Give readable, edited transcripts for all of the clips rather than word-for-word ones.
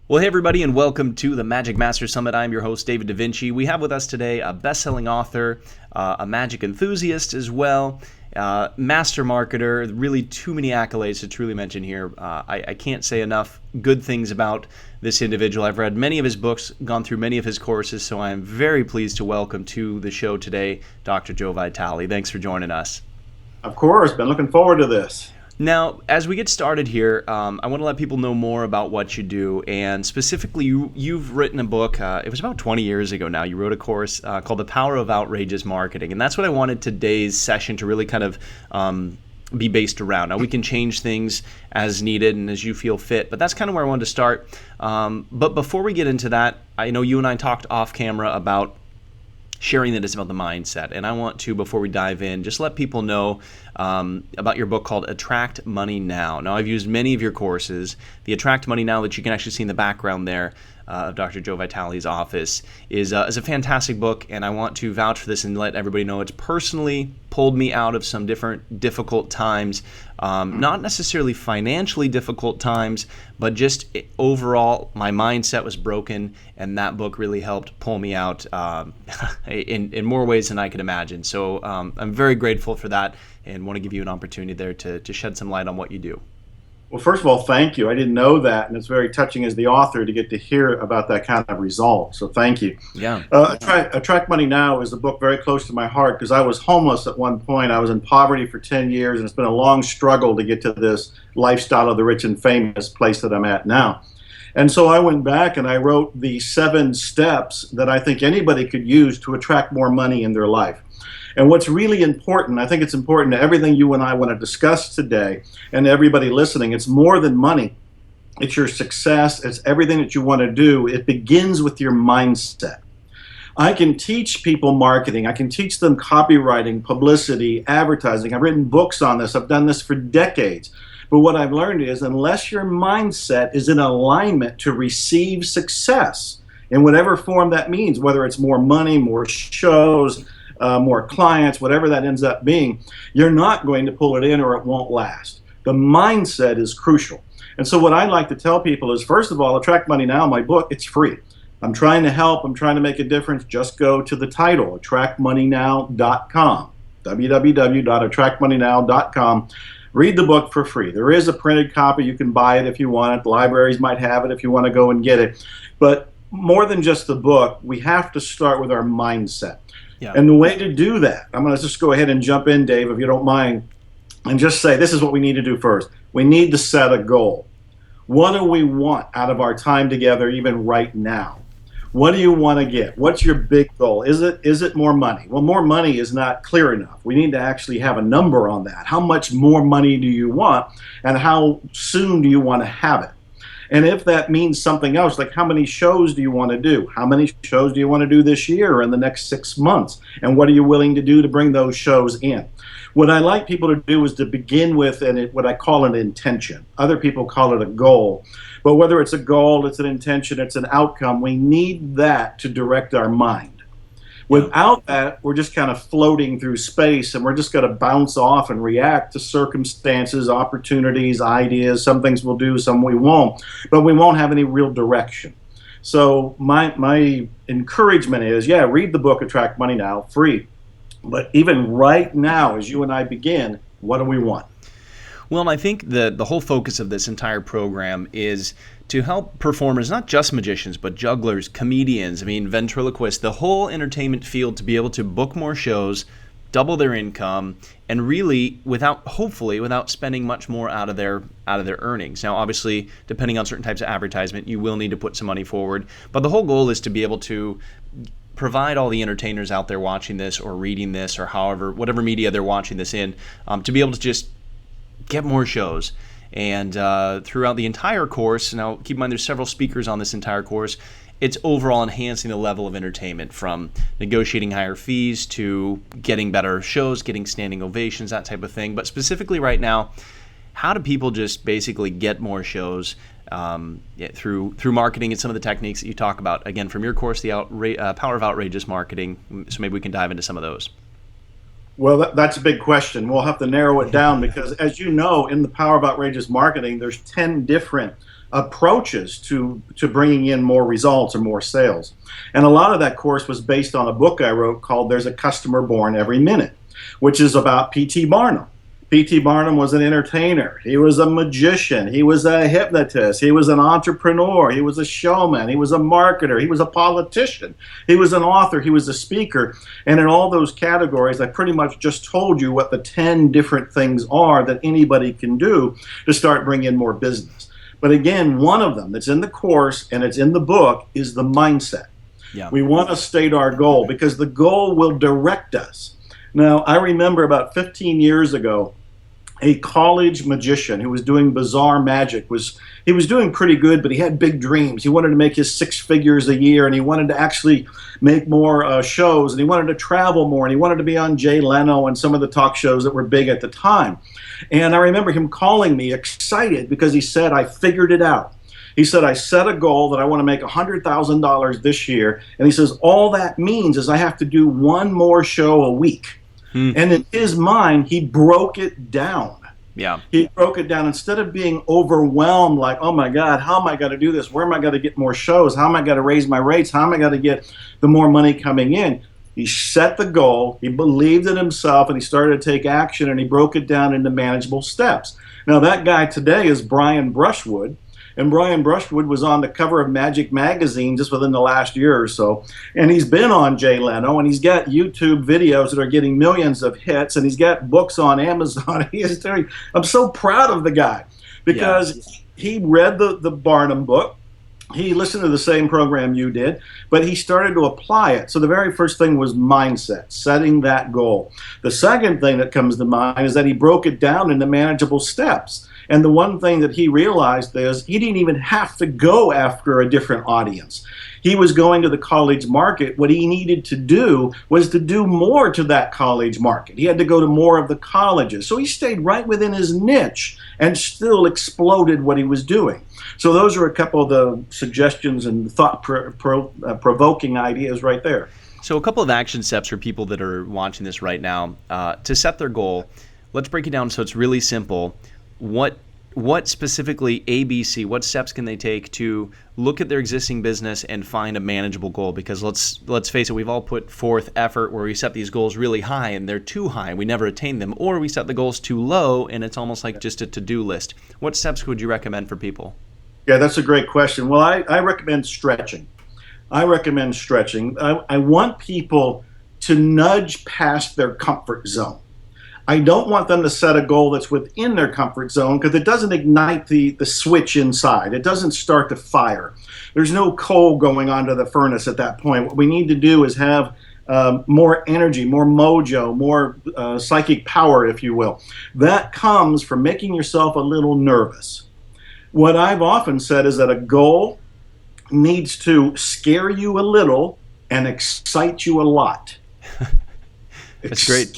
Well, hey everybody, and welcome to the Magic Master Summit. I'm your host, David Da Vinci. We have with us today a best-selling author, a magic enthusiast as well, master marketer, really too many accolades to truly mention here. I can't say enough good things about this individual. I've read many of his books, gone through many of his courses, so I am very pleased to welcome to the show today Dr. Joe Vitale. Thanks for joining us. Of course, been looking forward to this. Now, as we get started here, I want to let people know more about what you do, and specifically, you've written a book. It was about 20 years ago now. You wrote a course called The Power of Outrageous Marketing, and that's what I wanted today's session to really kind of be based around. Now, we can change things as needed and as you feel fit, but that's kind of where I wanted to start. But before we get into that, I know you and I talked off camera about sharing that it's about the mindset. And I want to, before we dive in, just let people know about your book called Attract Money Now. Now, I've used many of your courses. The Attract Money Now that you can actually see in the background there of Dr. Joe Vitale's office is a fantastic book, and I want to vouch for this and let everybody know it's personally pulled me out of some different difficult times, not necessarily financially difficult times, but just overall my mindset was broken, and that book really helped pull me out in more ways than I could imagine. So I'm very grateful for that and want to give you an opportunity there to shed some light on what you do. Well, first of all, thank you. I didn't know that, and it's very touching as the author to get to hear about that kind of result. So thank you. Yeah. Attract Money Now is a book very close to my heart because I was homeless at one point. I was in poverty for 10 years, and it's been a long struggle to get to this lifestyle of the rich and famous place that I'm at now. And so I went back and I wrote the 7 steps that I think anybody could use to attract more money in their life. And what's really important, I think it's important to everything you and I want to discuss today, and everybody listening, it's more than money. It's your success. It's everything that you want to do. It begins with your mindset. I can teach people marketing. I can teach them copywriting, publicity, advertising. I've written books on this. I've done this for decades. But what I've learned is unless your mindset is in alignment to receive success, in whatever form that means, whether it's more money, more shows, more clients, whatever that ends up being, you're not going to pull it in or it won't last. The mindset is crucial. And so what I like to tell people is, first of all, Attract Money Now, my book, it's free. I'm trying to help. I'm trying to make a difference. Just go to the title, attractmoneynow.com, www.attractmoneynow.com. Read the book for free. There is a printed copy. You can buy it if you want it. The libraries might have it if you want to go and get it. But more than just the book, we have to start with our mindset. Yeah. And the way to do that, I'm going to just go ahead and jump in, Dave, if you don't mind, and just say this is what we need to do first. We need to set a goal. What do we want out of our time together even right now? What do you want to get? What's your big goal? Is it more money? Well, more money is not clear enough. We need to actually have a number on that. How much more money do you want, and how soon do you want to have it? And if that means something else, like how many shows do you want to do? How many shows do you want to do this year or in the next 6 months? And what are you willing to do to bring those shows in? What I like people to do is to begin with what I call an intention. Other people call it a goal. But whether it's a goal, it's an intention, it's an outcome, we need that to direct our mind. Without that, we're just kind of floating through space, and we're just going to bounce off and react to circumstances, opportunities, ideas. Some things we'll do, some we won't, but we won't have any real direction. So my encouragement is, read the book, Attract Money Now, free. But even right now, as you and I begin, what do we want? Well, I think the whole focus of this entire program is to help performers, not just magicians, but jugglers, comedians, ventriloquists, the whole entertainment field to be able to book more shows, double their income, and really hopefully without spending much more out of their earnings. Now, obviously, depending on certain types of advertisement, you will need to put some money forward, but the whole goal is to be able to provide all the entertainers out there watching this or reading this or whatever media they're watching this in, to be able to just get more shows. And throughout the entire course, now keep in mind there's several speakers on this entire course, it's overall enhancing the level of entertainment, from negotiating higher fees to getting better shows, getting standing ovations, that type of thing. But specifically right now, how do people just basically get more shows through marketing and some of the techniques that you talk about? Again, from your course, the Power of Outrageous Marketing. So maybe we can dive into some of those. Well, that's a big question. We'll have to narrow it down because, as you know, in the Power of Outrageous Marketing, there's 10 different approaches to bringing in more results or more sales. And a lot of that course was based on a book I wrote called There's a Customer Born Every Minute, which is about P.T. Barnum. P.T. Barnum was an entertainer. He was a magician. He was a hypnotist. He was an entrepreneur. He was a showman. He was a marketer. He was a politician. He was an author. He was a speaker. And in all those categories, I pretty much just told you what the 10 different things are that anybody can do to start bringing in more business. But again, one of them that's in the course and it's in the book is the mindset. Yeah. We want to state our goal because the goal will direct us. Now, I remember about 15 years ago, a college magician who was doing bizarre magic he was doing pretty good, but he had big dreams. He wanted to make his 6 figures a year, and he wanted to actually make more shows, and he wanted to travel more, and he wanted to be on Jay Leno and some of the talk shows that were big at the time. And I remember him calling me excited because he said, I figured it out. He said, I set a goal that I want to make $100,000 this year. And he says, all that means is I have to do 1 more show a week. And in his mind, he broke it down. Yeah. He broke it down. Instead of being overwhelmed, like, oh my God, how am I going to do this? Where am I going to get more shows? How am I going to raise my rates? How am I going to get the more money coming in? He set the goal, he believed in himself, and he started to take action, and he broke it down into manageable steps. Now, that guy today is Brian Brushwood. And Brian Brushwood was on the cover of Magic Magazine just within the last year or so. And he's been on Jay Leno, and he's got YouTube videos that are getting millions of hits, and he's got books on Amazon. I'm so proud of the guy because he read the Barnum book. He listened to the same program you did, but he started to apply it. So the very first thing was mindset, setting that goal. The second thing that comes to mind is that he broke it down into manageable steps. And the one thing that he realized is he didn't even have to go after a different audience. He was going to the college market. What he needed to do was to do more to that college market. He had to go to more of the colleges. So he stayed right within his niche and still exploded what he was doing. So those are a couple of the suggestions and thought-provoking ideas right there. So a couple of action steps for people that are watching this right now to set their goal. Let's break it down so it's really simple. What specifically ABC, what steps can they take to look at their existing business and find a manageable goal? Because let's face it, we've all put forth effort where we set these goals really high and they're too high and we never attain them, or we set the goals too low and it's almost like just a to-do list. What steps would you recommend for people? Yeah, that's a great question. Well, I recommend stretching. I want people to nudge past their comfort zone. I don't want them to set a goal that's within their comfort zone because it doesn't ignite the switch inside. It doesn't start the fire. There's no coal going onto the furnace at that point. What we need to do is have more energy, more mojo, more psychic power, if you will. That comes from making yourself a little nervous. What I've often said is that a goal needs to scare you a little and excite you a lot. That's great.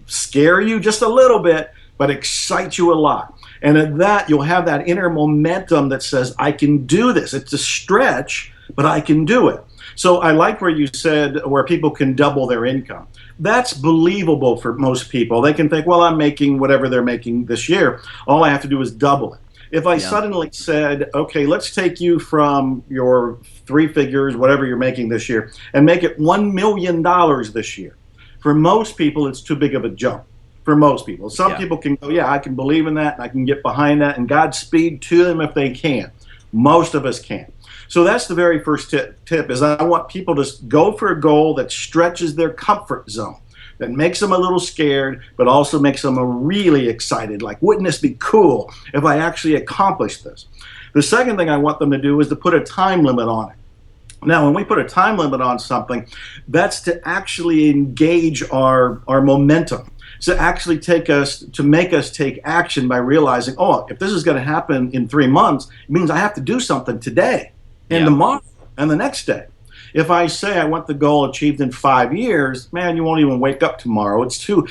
Scare you just a little bit, but excite you a lot. And at that, you'll have that inner momentum that says, I can do this. It's a stretch, but I can do it. So I like where you said where people can double their income. That's believable for most people. They can think, well, I'm making whatever they're making this year. All I have to do is double it. If I suddenly said, okay, let's take you from your 3 figures, whatever you're making this year, and make it $1 million this year. For most people, it's too big of a jump. For most people. Some people can go, yeah, I can believe in that, and I can get behind that, and Godspeed to them if they can. Most of us can't. So that's the very first tip is I want people to go for a goal that stretches their comfort zone, that makes them a little scared, but also makes them really excited. Like, wouldn't this be cool if I actually accomplished this? The second thing I want them to do is to put a time limit on it. Now, when we put a time limit on something, that's to actually engage our momentum. To actually make us take action by realizing, oh, if this is going to happen in 3 months, it means I have to do something today and tomorrow and the next day. If I say I want the goal achieved in 5 years, man, you won't even wake up tomorrow. It's too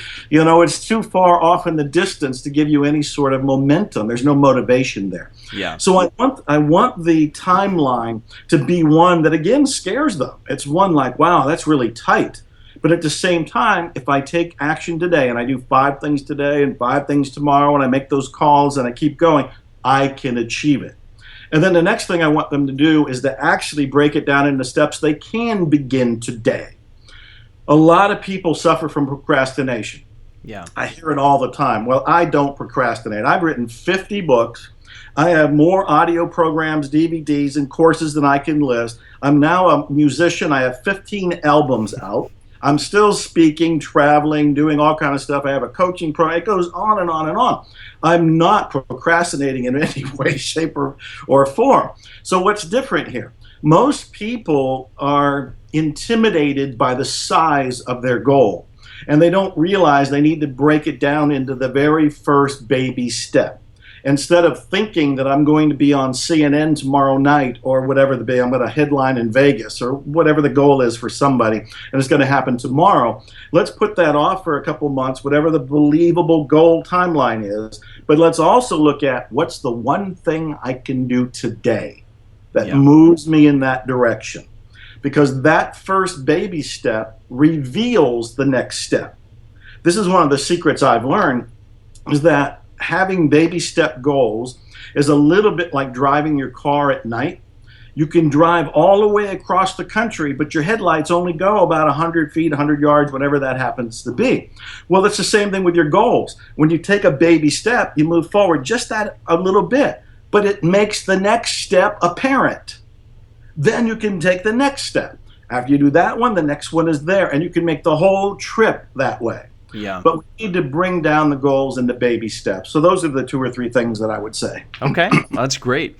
far off in the distance to give you any sort of momentum. There's no motivation there. Yeah. So I want the timeline to be one that again scares them. It's one like, wow, that's really tight. But at the same time, if I take action today and I do 5 things today and 5 things tomorrow and I make those calls and I keep going, I can achieve it. And then the next thing I want them to do is to actually break it down into steps they can begin today. A lot of people suffer from procrastination. Yeah. I hear it all the time. Well, I don't procrastinate. I've written 50 books. I have more audio programs, DVDs, and courses than I can list. I'm now a musician. I have 15 albums out. I'm still speaking, traveling, doing all kind of stuff. I have a coaching program. It goes on and on and on. I'm not procrastinating in any way, shape, or form. So what's different here? Most people are intimidated by the size of their goal, and they don't realize they need to break it down into the very first baby step. Instead of thinking that I'm going to be on CNN tomorrow night or whatever I'm going to headline in Vegas or whatever the goal is for somebody, and it's going to happen tomorrow, let's put that off for a couple months, whatever the believable goal timeline is. But let's also look at what's the one thing I can do today that moves me in that direction. Because that first baby step reveals the next step. This is one of the secrets I've learned, is that having baby step goals is a little bit like driving your car at night. You can drive all the way across the country, but your headlights only go about 100 feet, 100 yards, whatever that happens to be. Well, it's the same thing with your goals. When you take a baby step, you move forward just that a little bit, but it makes the next step apparent. Then you can take the next step. After you do that one, the next one is there, and you can make the whole trip that way. Yeah. But we need to bring down the goals into baby steps. So those are the 2 or 3 things that I would say. Okay, that's great.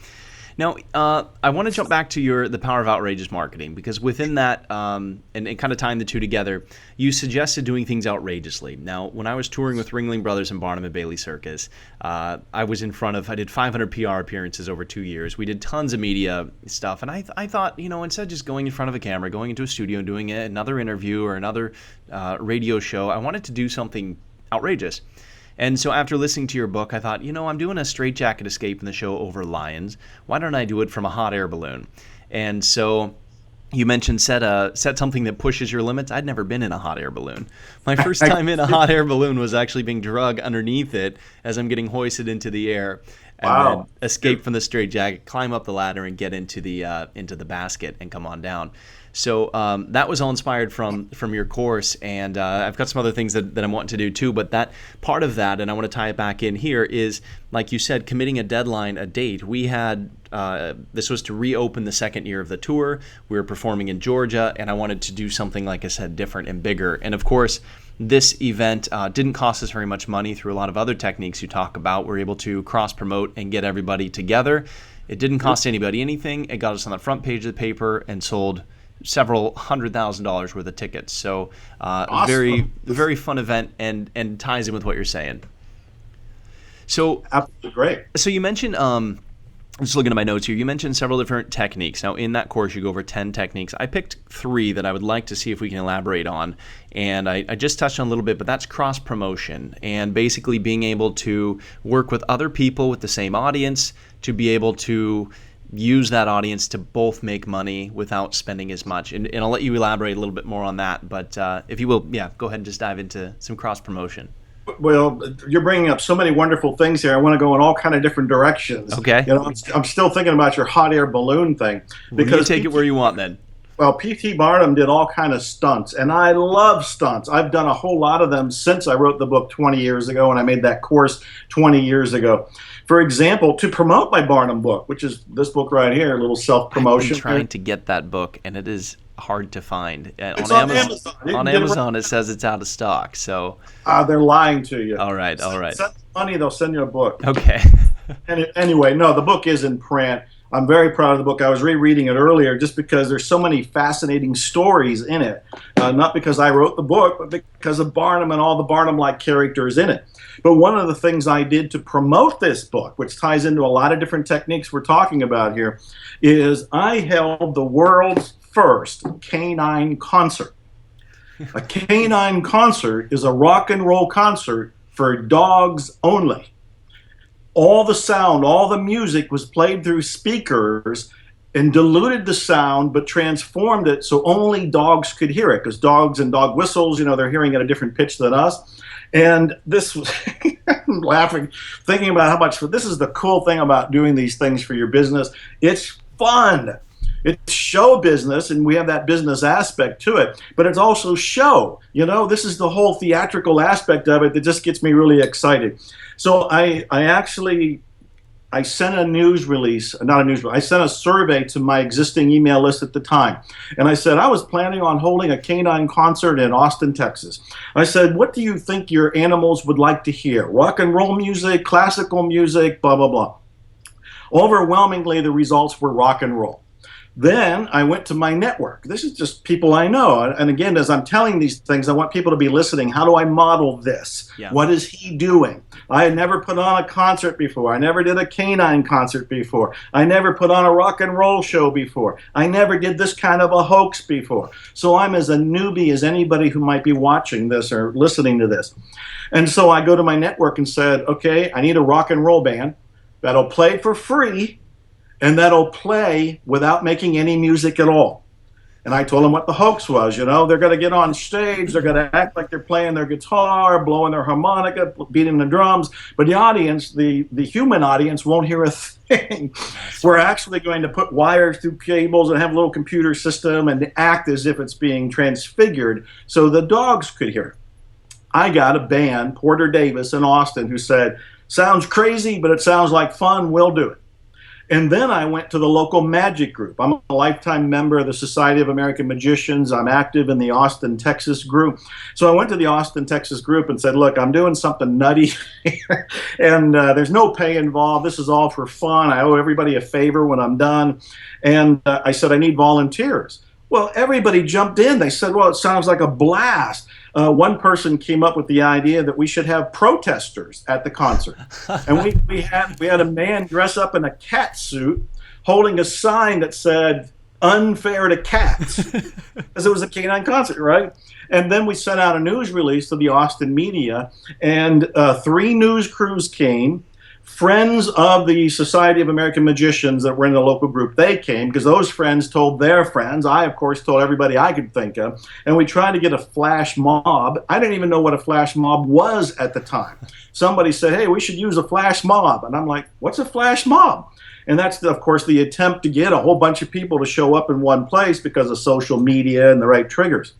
Now, I want to jump back to the power of outrageous marketing, because within that, and kind of tying the two together, you suggested doing things outrageously. Now, when I was touring with Ringling Brothers and Barnum and Bailey Circus, I did 500 PR appearances over 2 years. We did tons of media stuff, and I thought, instead of just going in front of a camera, going into a studio and doing another interview or another radio show, I wanted to do something outrageous. And so after listening to your book, I thought, I'm doing a straitjacket escape in the show over lions. Why don't I do it from a hot air balloon? And so you mentioned set something that pushes your limits. I'd never been in a hot air balloon. My first time in a hot air balloon was actually being drugged underneath it as I'm getting hoisted into the air. And then escape from the straitjacket, climb up the ladder, and get into the basket and come on down. So that was all inspired from your course, and I've got some other things that I'm wanting to do too. But that part of that, and I want to tie it back in here, is like you said, committing a deadline, a date. We had this was to reopen the second year of the tour. We were performing in Georgia, and I wanted to do something, like I said, different and bigger. And of course, this event didn't cost us very much money. Through a lot of other techniques you talk about, we're able to cross-promote and get everybody together. It didn't cost anybody anything. It got us on the front page of the paper and sold several $100,000 worth of tickets. So awesome. Very, very fun event, and ties in with what you're saying. So absolutely great. So you mentioned, I'm just looking at my notes here, you mentioned several different techniques. Now in that course you go over 10 techniques. I picked 3 that I would like to see if we can elaborate on, and I just touched on a little bit, but that's cross promotion, and basically being able to work with other people with the same audience to be able to use that audience to both make money without spending as much. And I'll let you elaborate a little bit more on that, but if you will, go ahead and just dive into some cross promotion. Well, you're bringing up so many wonderful things here. I want to go in all kind of different directions. Okay. I'm still thinking about your hot air balloon thing. Because you take it where you want then. Well, P.T. Barnum did all kind of stunts, and I love stunts. I've done a whole lot of them since I wrote the book 20 years ago, and I made that course 20 years ago. For example, to promote my Barnum book, which is this book right here, a little self-promotion. I've been trying to get that book, and it is hard to find. It's on Amazon. On Amazon, it says it's out of stock. So they're lying to you. All right. Send money, they'll send you a book. Okay. Anyway, no, the book is in print. I'm very proud of the book. I was rereading it earlier just because there's so many fascinating stories in it. Not because I wrote the book, but because of Barnum and all the Barnum-like characters in it. But one of the things I did to promote this book, which ties into a lot of different techniques we're talking about here, is I held the world's first canine concert. A canine concert is a rock and roll concert for dogs only. All the sound, all the music was played through speakers and diluted the sound, but transformed it so only dogs could hear it, because dogs and dog whistles, they're hearing at a different pitch than us. And this was, I'm laughing, thinking about how much, this is the cool thing about doing these things for your business. It's fun. It's show business, and we have that business aspect to it, but it's also show. This is the whole theatrical aspect of it that just gets me really excited. So I sent a news release, not a news release, I sent a survey to my existing email list at the time. And I said, I was planning on holding a canine concert in Austin, Texas. I said, what do you think your animals would like to hear? Rock and roll music, classical music, blah, blah, blah. Overwhelmingly, the results were rock and roll. Then I went to my network. This is just people I know. And again, as I'm telling these things, I want people to be listening. How do I model this? Yeah. What is he doing? I had never put on a concert before. I never did a canine concert before. I never put on a rock and roll show before. I never did this kind of a hoax before. So I'm as a newbie as anybody who might be watching this or listening to this. And so I go to my network and said, okay, I need a rock and roll band that'll play for free and that'll play without making any music at all. And I told them what the hoax was. They're going to get on stage, they're going to act like they're playing their guitar, blowing their harmonica, beating the drums, but the audience, the human audience, won't hear a thing. We're actually going to put wires through cables and have a little computer system and act as if it's being transfigured so the dogs could hear it. I got a band, Porter Davis in Austin, who said, sounds crazy, but it sounds like fun, we'll do it. And then I went to the local magic group. I'm a lifetime member of the Society of American Magicians. I'm active in the Austin, Texas group. So I went to the Austin, Texas group and said, look, I'm doing something nutty here, and there's no pay involved. This is all for fun. I owe everybody a favor when I'm done. And I said, I need volunteers. Well, everybody jumped in. They said, well, it sounds like a blast. One person came up with the idea that we should have protesters at the concert. And we had a man dress up in a cat suit holding a sign that said, unfair to cats, because it was a canine concert, right? And then we sent out a news release to the Austin media, and 3 news crews came. Friends of the Society of American Magicians that were in the local group, they came because those friends told their friends. I, of course, told everybody I could think of. And we tried to get a flash mob. I didn't even know what a flash mob was at the time. Somebody said, hey, we should use a flash mob. And I'm like, what's a flash mob? And that's, of course, the attempt to get a whole bunch of people to show up in one place because of social media and the right triggers.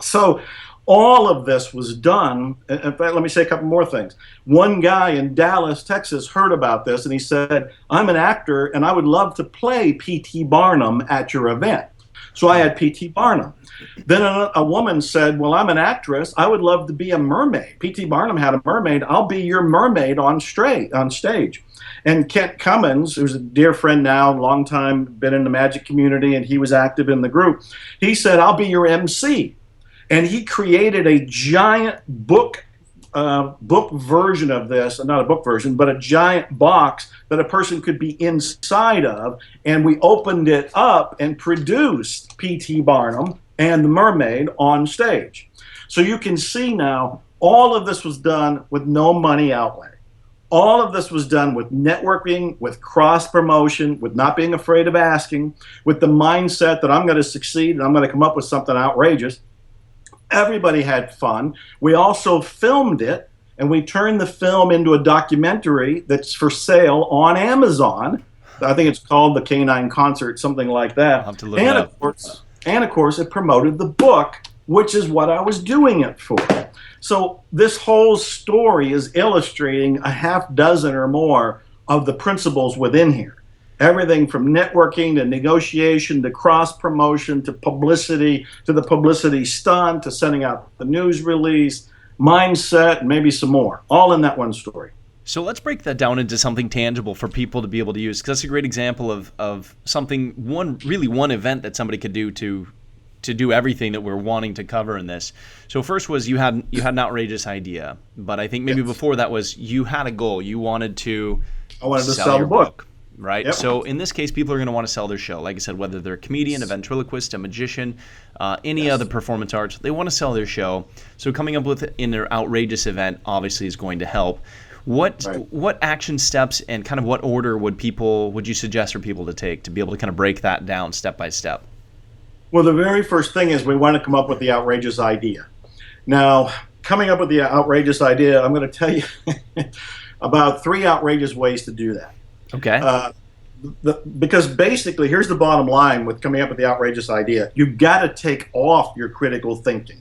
So all of this was done. In fact, let me say a couple more things. One guy in Dallas, Texas, heard about this, and he said, I'm an actor, and I would love to play P.T. Barnum at your event. So I had P.T. Barnum. Then a woman said, well, I'm an actress. I would love to be a mermaid. P.T. Barnum had a mermaid. I'll be your mermaid on stage. And Kent Cummins, who's a dear friend now, long time, been in the magic community, and he was active in the group, he said, I'll be your MC. And he created a giant book version of this, not a book version, but a giant box that a person could be inside of. And we opened it up and produced P.T. Barnum and the mermaid on stage. So you can see now, all of this was done with no money outlay. All of this was done with networking, with cross-promotion, with not being afraid of asking, with the mindset that I'm going to succeed and I'm going to come up with something outrageous. Everybody had fun. We also filmed it, and we turned the film into a documentary that's for sale on Amazon. I think it's called The Canine Concert, something like that. I'll have to look it up. Of course, it promoted the book, which is what I was doing it for. So this whole story is illustrating a half dozen or more of the principles within here. Everything from networking to negotiation to cross-promotion to publicity to the publicity stunt to sending out the news release, mindset, and maybe some more, all in that one story. So let's break that down into something tangible for people to be able to use, because that's a great example of something, one event that somebody could do to do everything that we're wanting to cover in this. So first was you had an outrageous idea, but I think maybe before that was you had a goal. You wanted to sell your book. Right? Yep. So in this case, people are going to want to sell their show. Like I said, whether they're a comedian, a ventriloquist, a magician, any other performance arts, they want to sell their show. So coming up with in their outrageous event obviously is going to help. What action steps and kind of what order would you suggest for people to take to be able to kind of break that down step by step? Well, the very first thing is we want to come up with the outrageous idea. Now, coming up with the outrageous idea, I'm going to tell you about 3 outrageous ways to do that. Okay. Because basically, here's the bottom line with coming up with the outrageous idea. You've got to take off your critical thinking.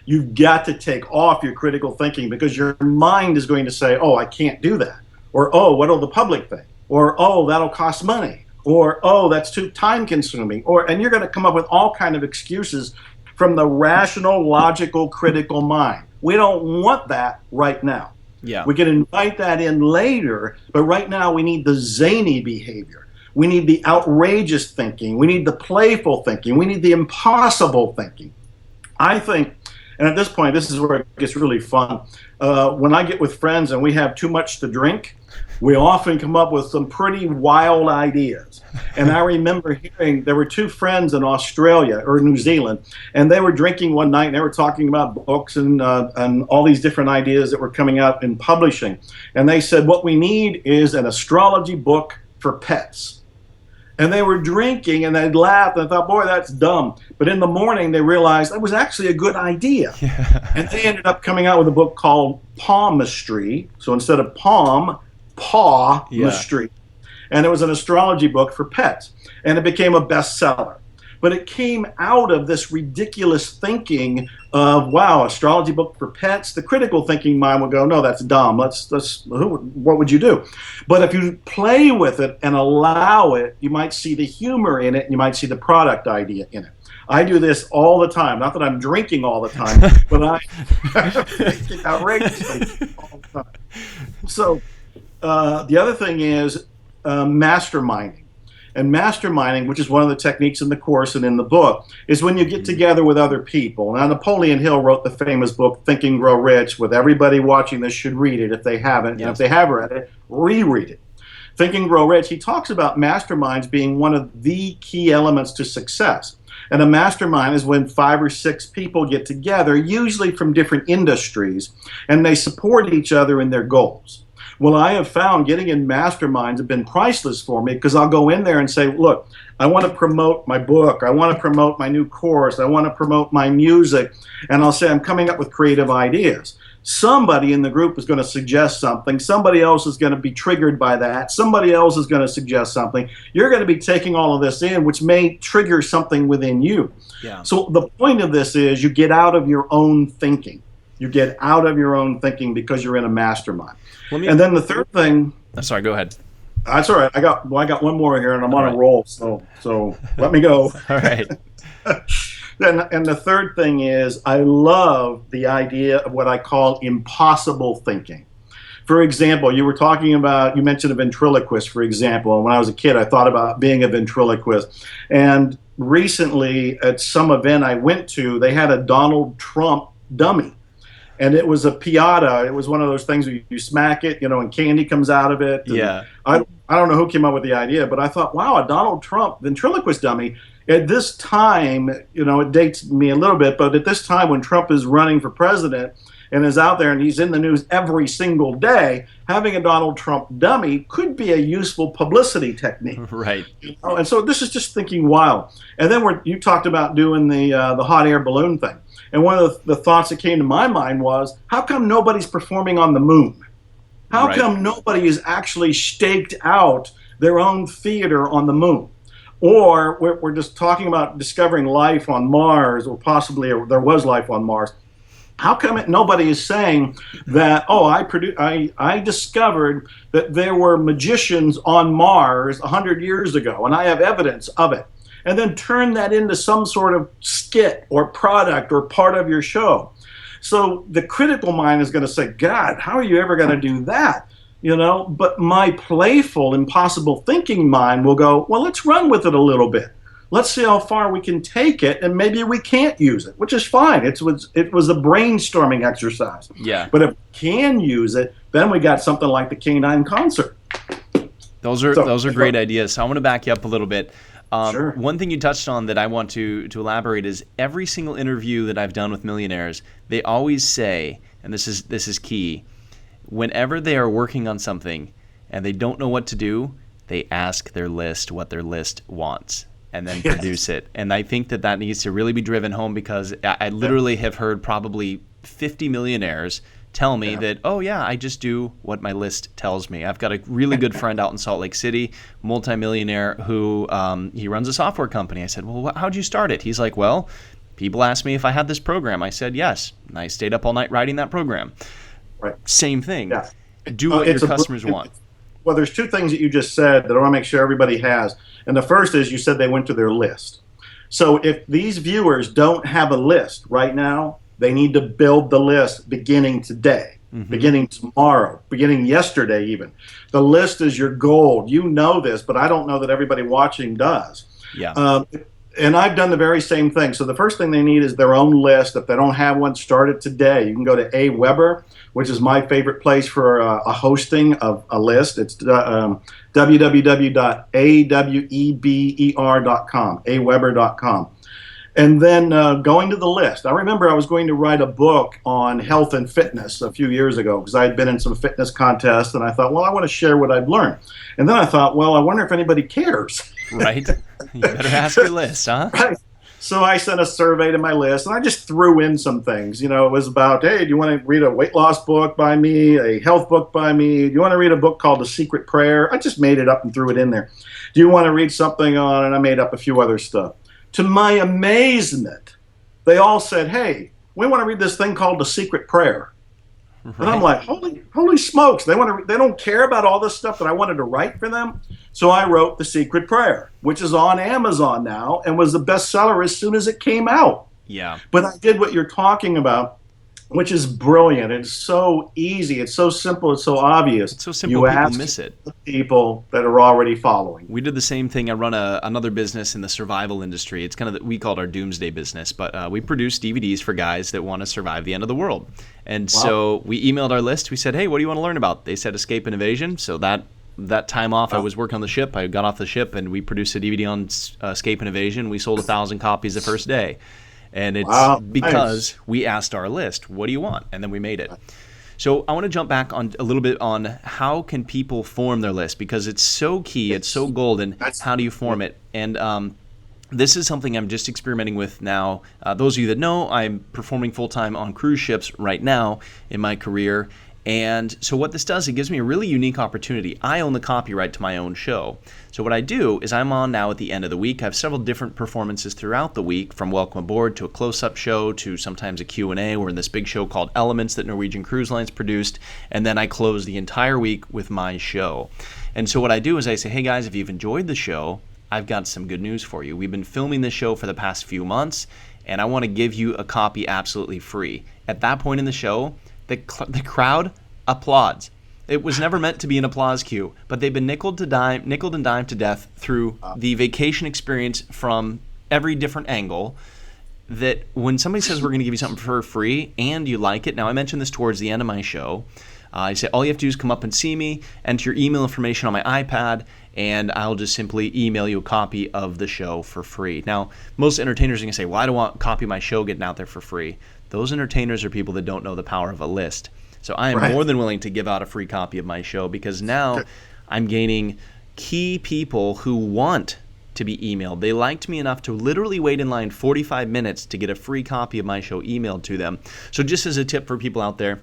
You've got to take off your critical thinking because your mind is going to say, oh, I can't do that. Or, oh, what'll the public think? Or, oh, that'll cost money. Or, oh, that's too time consuming. And you're going to come up with all kind of excuses from the rational, logical, critical mind. We don't want that right now. Yeah. We can invite that in later, but right now we need the zany behavior. We need the outrageous thinking. We need the playful thinking. We need the impossible thinking. I think, and at this point, this is where it gets really fun. When I get with friends and we have too much to drink, we often come up with some pretty wild ideas. And I remember hearing there were 2 friends in Australia or New Zealand, and they were drinking one night and they were talking about books and all these different ideas that were coming out in publishing. And they said, what we need is an astrology book for pets. And they were drinking and they'd laughed and I thought, boy, that's dumb. But in the morning, they realized that was actually a good idea. Yeah. And they ended up coming out with a book called Palmistry. So instead of palm, Pawmistry. And it was an astrology book for pets. And it became a bestseller. But it came out of this ridiculous thinking of, wow, astrology book for pets. The critical thinking mind would go, no, that's dumb. What would you do? But if you play with it and allow it, you might see the humor in it and you might see the product idea in it. I do this all the time. Not that I'm drinking all the time, but I'm thinking outrageously all the time. So the other thing is masterminding. And masterminding, which is one of the techniques in the course and in the book, is when you get together with other people. Now, Napoleon Hill wrote the famous book, Think and Grow Rich, with everybody watching this should read it if they haven't. Yep. And if they have read it, reread it. Think and Grow Rich, he talks about masterminds being one of the key elements to success. And a mastermind is when 5 or 6 people get together, usually from different industries, and they support each other in their goals. Well, I have found getting in masterminds have been priceless for me because I'll go in there and say, look, I want to promote my book. I want to promote my new course. I want to promote my music. And I'll say, I'm coming up with creative ideas. Somebody in the group is going to suggest something. Somebody else is going to be triggered by that. Somebody else is going to suggest something. You're going to be taking all of this in, which may trigger something within you. Yeah. So the point of this is you get out of your own thinking. You get out of your own thinking because you're in a mastermind. And then the third thing. Sorry, go ahead. That's all right. I got one more here, and I'm on a roll. So let me go. All right. And the third thing is I love the idea of what I call impossible thinking. For example, you mentioned a ventriloquist, for example. And when I was a kid, I thought about being a ventriloquist. And recently, at some event I went to, they had a Donald Trump dummy. And it was a piñata. It was one of those things where you smack it, and candy comes out of it. Yeah. I don't know who came up with the idea, but I thought, wow, a Donald Trump ventriloquist dummy. At this time, it dates me a little bit, but at this time when Trump is running for president and is out there and he's in the news every single day, having a Donald Trump dummy could be a useful publicity technique. Right. And so this is just thinking wild. And then you talked about doing the hot air balloon thing. And one of the thoughts that came to my mind was, how come nobody's performing on the moon? How come nobody has actually staked out their own theater on the moon? Or we're just talking about discovering life on Mars, or possibly there was life on Mars. How come nobody is saying that, I discovered that there were magicians on Mars 100 years ago, and I have evidence of it? And then turn that into some sort of skit or product or part of your show. So the critical mind is going to say, God, how are you ever going to do that? But my playful, impossible thinking mind will go, well, let's run with it a little bit. Let's see how far we can take it, and maybe we can't use it, which is fine. It was a brainstorming exercise. Yeah. But if we can use it, then we got something like the Canine Concert. Those are great ideas. So I want to back you up a little bit. Sure. One thing you touched on that I want to elaborate is every single interview that I've done with millionaires, they always say, and this is key, whenever they are working on something and they don't know what to do, they ask their list what their list wants and then produce it. And I think that needs to really be driven home because I literally have heard probably 50 millionaires tell me that, oh yeah, I just do what my list tells me. I've got a really good friend out in Salt Lake City, multimillionaire, who he runs a software company. I said, well, how'd you start it? He's like, well, people asked me if I had this program. I said, yes. And I stayed up all night writing that program. Right. Same thing. Yeah. Do what your customers want. Well, there's two things that you just said that I want to make sure everybody has. And the first is you said they went to their list. So if these viewers don't have a list right now, they need to build the list beginning today, beginning tomorrow, beginning yesterday even. The list is your gold. You know this, but I don't know that everybody watching does. Yeah. And I've done the very same thing. So the first thing they need is their own list. If they don't have one, start it today. You can go to Aweber, which is my favorite place for a hosting of a list. It's www.aweber.com, aweber.com. And then going to the list. I remember I was going to write a book on health and fitness a few years ago because I had been in some fitness contests, and I thought, well, I want to share what I've learned. And then I thought, well, I wonder if anybody cares. Right. You better ask your list, huh? Right. So I sent a survey to my list, and I just threw in some things. You know, it was about, hey, do you want to read a weight loss book by me, a health book by me? Do you want to read a book called The Secret Prayer? I just made it up and threw it in there. Do you want to read something on, and I made up a few other stuff. To my amazement, they all said, hey, we want to read this thing called The Secret Prayer. Right. And I'm like, holy smokes, they don't care about all this stuff that I wanted to write for them. So I wrote The Secret Prayer, which is on Amazon now and was a bestseller as soon as it came out. Yeah. But I did what you're talking about, which is brilliant. It's so easy. It's so simple. It's so obvious. It's so simple, people miss it. The people that are already following. We did the same thing. I run another business in the survival industry. It's kind of we call it our doomsday business, but we produce DVDs for guys that want to survive the end of the world. And so we emailed our list. We said, hey, what do you want to learn about? They said escape and evasion. So that time off, I was working on the ship. I got off the ship, and we produced a DVD on escape and evasion. We sold 1,000 copies the first day. And it's because we asked our list, what do you want? And then we made it. So I want to jump back on a little bit on how can people form their list, because it's so key, it's so golden. How do you form it? And this is something I'm just experimenting with now. Those of you that know, I'm performing full-time on cruise ships right now in my career. And so what this does, it gives me a really unique opportunity. I own the copyright to my own show. So what I do is I'm on now at the end of the week. I have several different performances throughout the week, from Welcome Aboard to a close-up show to sometimes a Q&A. We're in this big show called Elements that Norwegian Cruise Lines produced. And then I close the entire week with my show. And so what I do is I say, hey guys, if you've enjoyed the show, I've got some good news for you. We've been filming this show for the past few months, and I want to give you a copy absolutely free. At that point in the show, the crowd applauds. It was never meant to be an applause cue, but they've been nickeled and dimed to death through the vacation experience from every different angle, that when somebody says we're going to give you something for free and you like it, now I mentioned this towards the end of my show, I say all you have to do is come up and see me, enter your email information on my iPad, and I'll just simply email you a copy of the show for free. Now, most entertainers are going to say, well, I don't want a copy of my show getting out there for free. Those entertainers are people that don't know the power of a list. So I am more than willing to give out a free copy of my show, because now I'm gaining key people who want to be emailed. They liked me enough to literally wait in line 45 minutes to get a free copy of my show emailed to them. So just as a tip for people out there,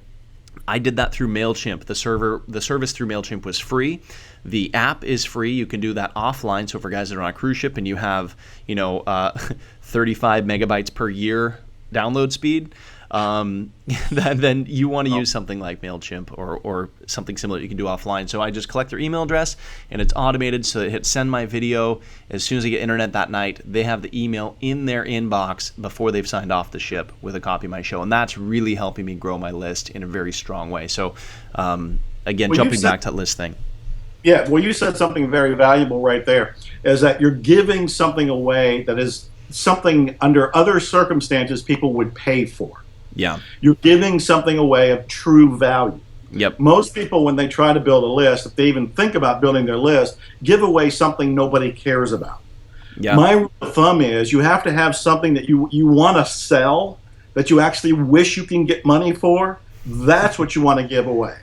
I did that through MailChimp. The service through MailChimp was free. The app is free. You can do that offline. So for guys that are on a cruise ship and you have, 35 megabytes per year download speed, then you want to use something like MailChimp or something similar you can do offline. So I just collect their email address, and it's automated, so it hits send my video. As soon as they get internet that night, they have the email in their inbox before they've signed off the ship with a copy of my show. And that's really helping me grow my list in a very strong way. So again, jumping back to that list thing. Yeah, well, you said something very valuable right there, is that you're giving something away that is something under other circumstances people would pay for. Yeah. You're giving something away of true value. Yep. Most people, when they try to build a list, if they even think about building their list, give away something nobody cares about. Yeah. My rule of thumb is you have to have something that you want to sell, that you actually wish you can get money for. That's what you want to give away.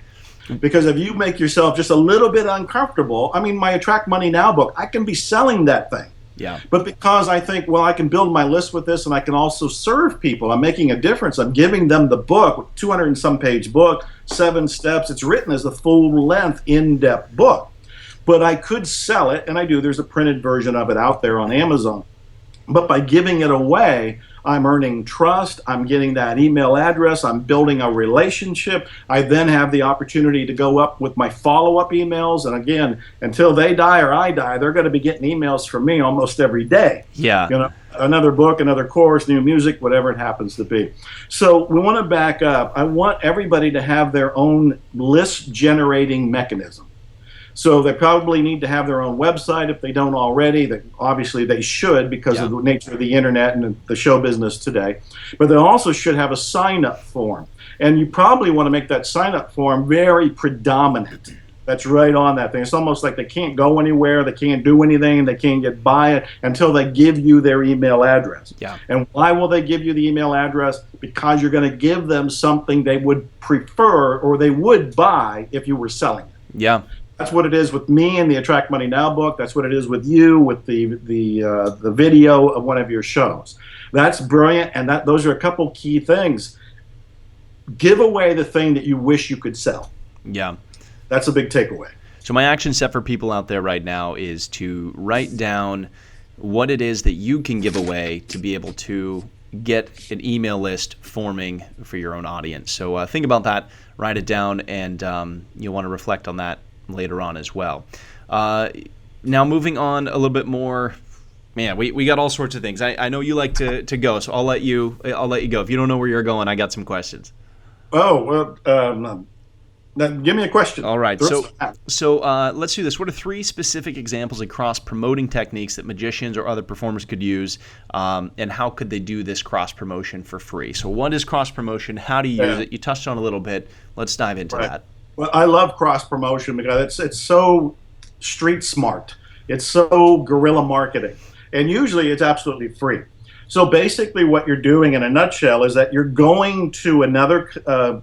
Because if you make yourself just a little bit uncomfortable, I mean, my Attract Money Now book, I can be selling that thing. Yeah. But because I think, well, I can build my list with this and I can also serve people. I'm making a difference. I'm giving them the book, 200 and some page book, 7 steps. It's written as a full length, in-depth book. But I could sell it, and I do. There's a printed version of it out there on Amazon. But by giving it away, I'm earning trust. I'm getting that email address. I'm building a relationship. I then have the opportunity to go up with my follow-up emails. And again, until they die or I die, they're going to be getting emails from me almost every day. Yeah. You know, another book, another course, new music, whatever it happens to be. So we want to back up. I want everybody to have their own list-generating mechanism. So they probably need to have their own website if they don't already. That obviously they should because of the nature of the internet and the show business today. But they also should have a sign-up form. And you probably want to make that sign-up form very predominant. That's right on that thing. It's almost like they can't go anywhere, they can't do anything, they can't get by it until they give you their email address. Yeah. And why will they give you the email address? Because you're going to give them something they would prefer or they would buy if you were selling it. Yeah. That's what it is with me in the Attract Money Now book. That's what it is with you with the video of one of your shows. That's brilliant, and those are a couple key things. Give away the thing that you wish you could sell. Yeah. That's a big takeaway. So my action step for people out there right now is to write down what it is that you can give away to be able to get an email list forming for your own audience. So think about that, write it down, and you'll want to reflect on that later on as well. Now moving on a little bit more, man, we got all sorts of things. I know you like to go, so I'll let you go. If you don't know where you're going, I got some questions. Oh, well, give me a question. All right, so let's do this. What are 3 specific examples of cross-promoting techniques that magicians or other performers could use, and how could they do this cross-promotion for free? So what is cross-promotion? How do you use it? You touched on it a little bit. Let's dive into that. Well, I love cross-promotion because it's so street smart. It's so guerrilla marketing. And usually it's absolutely free. So basically what you're doing in a nutshell is that you're going to another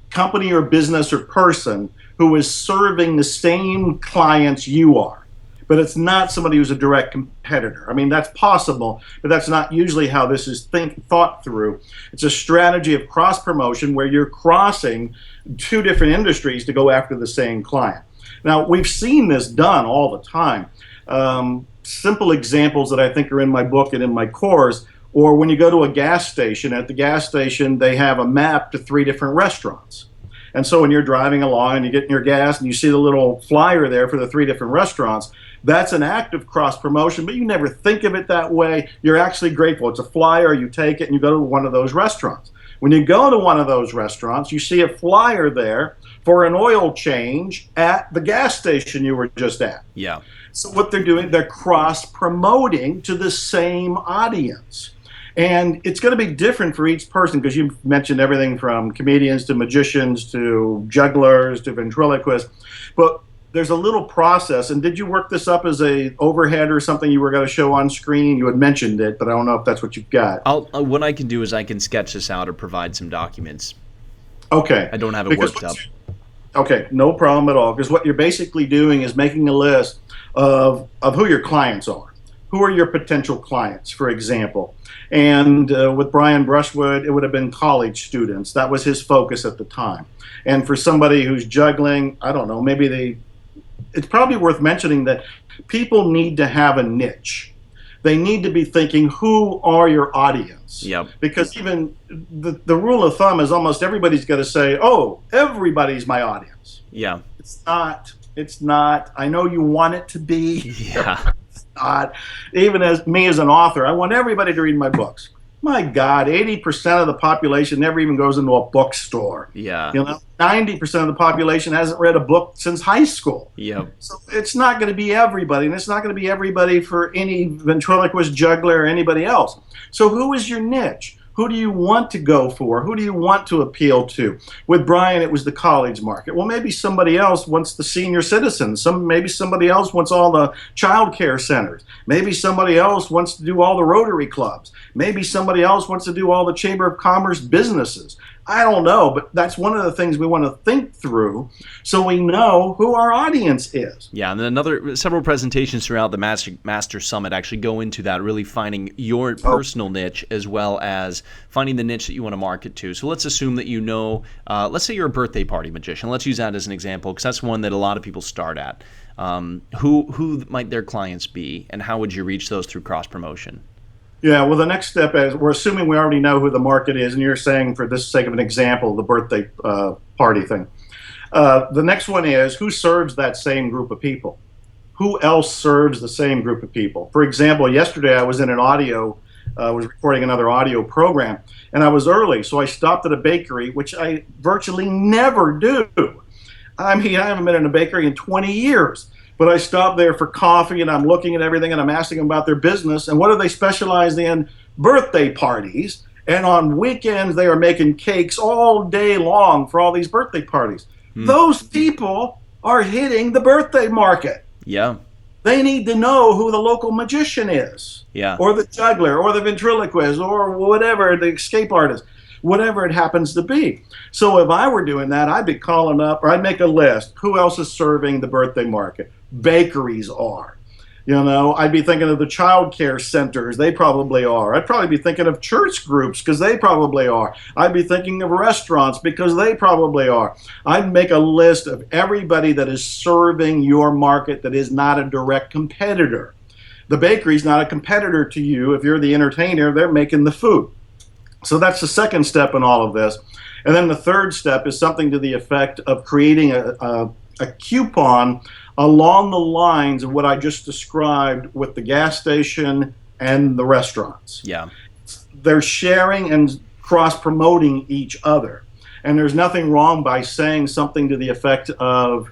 company or business or person who is serving the same clients you are. But it's not somebody who's a direct competitor. I mean, that's possible, but that's not usually how this is thought through. It's a strategy of cross-promotion where you're crossing 2 different industries to go after the same client. Now, we've seen this done all the time. Simple examples that I think are in my book and in my course, or when you go to a gas station, at the gas station, they have a map to 3 different restaurants. And so when you're driving along and you get in your gas and you see the little flyer there for the 3 different restaurants, that's an act of cross-promotion, but you never think of it that way. You're actually grateful. It's a flyer, you take it, and you go to one of those restaurants. When you go to one of those restaurants, you see a flyer there for an oil change at the gas station you were just at. Yeah. So what they're doing, they're cross-promoting to the same audience. And it's going to be different for each person because you mentioned everything from comedians to magicians to jugglers to ventriloquists. But there's a little process. And did you work this up as a overhead or something you were going to show on screen? You had mentioned it, but I don't know if that's what you've got. What I can do is I can sketch this out or provide some documents. Okay. I don't have it worked up. Okay, no problem at all. Because what you're basically doing is making a list of who your clients are. Who are your potential clients, for example? And with Brian Brushwood, it would have been college students. That was his focus at the time. And for somebody who's juggling, I don't know, it's probably worth mentioning that people need to have a niche. They need to be thinking, who are your audience? Yep. Because even the rule of thumb is almost everybody's going to say, oh, everybody's my audience. Yeah. It's not. I know you want it to be. Yeah. It's not. Even as me as an author, I want everybody to read my books. My God, 80% of the population never even goes into a bookstore. Yeah. 90% of the population hasn't read a book since high school. Yep. So it's not going to be everybody, and it's not going to be everybody for any ventriloquist, juggler, or anybody else. So who is your niche? Who do you want to go for? Who do you want to appeal to? With Brian, it was the college market. Well, maybe somebody else wants the senior citizens. Maybe somebody else wants all the child care centers. Maybe somebody else wants to do all the Rotary clubs. Maybe somebody else wants to do all the Chamber of Commerce businesses. I don't know, but that's one of the things we want to think through so we know who our audience is. Yeah, and then several presentations throughout the Master Summit actually go into that, really finding your personal niche as well as finding the niche that you want to market to. So let's assume that let's say you're a birthday party magician. Let's use that as an example because that's one that a lot of people start at. Who might their clients be, and how would you reach those through cross-promotion? Yeah, well, the next step is we're assuming we already know who the market is, and you're saying, for this sake of an example, the birthday party thing. The next one is who serves that same group of people? Who else serves the same group of people? For example, yesterday I was in was recording another audio program, and I was early, so I stopped at a bakery, which I virtually never do. I mean, I haven't been in a bakery in 20 years. But I stopped there for coffee, and I'm looking at everything, and I'm asking them about their business. And what do they specialize in? Birthday parties. And on weekends, they are making cakes all day long for all these birthday parties. Those people are hitting the birthday market. Yeah. They need to know who the local magician is. Yeah. Or the juggler, or the ventriloquist, or whatever, the escape artist. Whatever it happens to be. So if I were doing that, I'd be calling up, or I'd make a list. Who else is serving the birthday market? Bakeries are. I'd be thinking of the child care centers. They probably are. I'd probably be thinking of church groups because they probably are. I'd be thinking of restaurants because they probably are. I'd make a list of everybody that is serving your market that is not a direct competitor. The bakery's not a competitor to you. If you're the entertainer, they're making the food. So that's the second step in all of this. And then the third step is something to the effect of creating a coupon along the lines of what I just described with the gas station and the restaurants. Yeah. They're sharing and cross-promoting each other. And there's nothing wrong by saying something to the effect of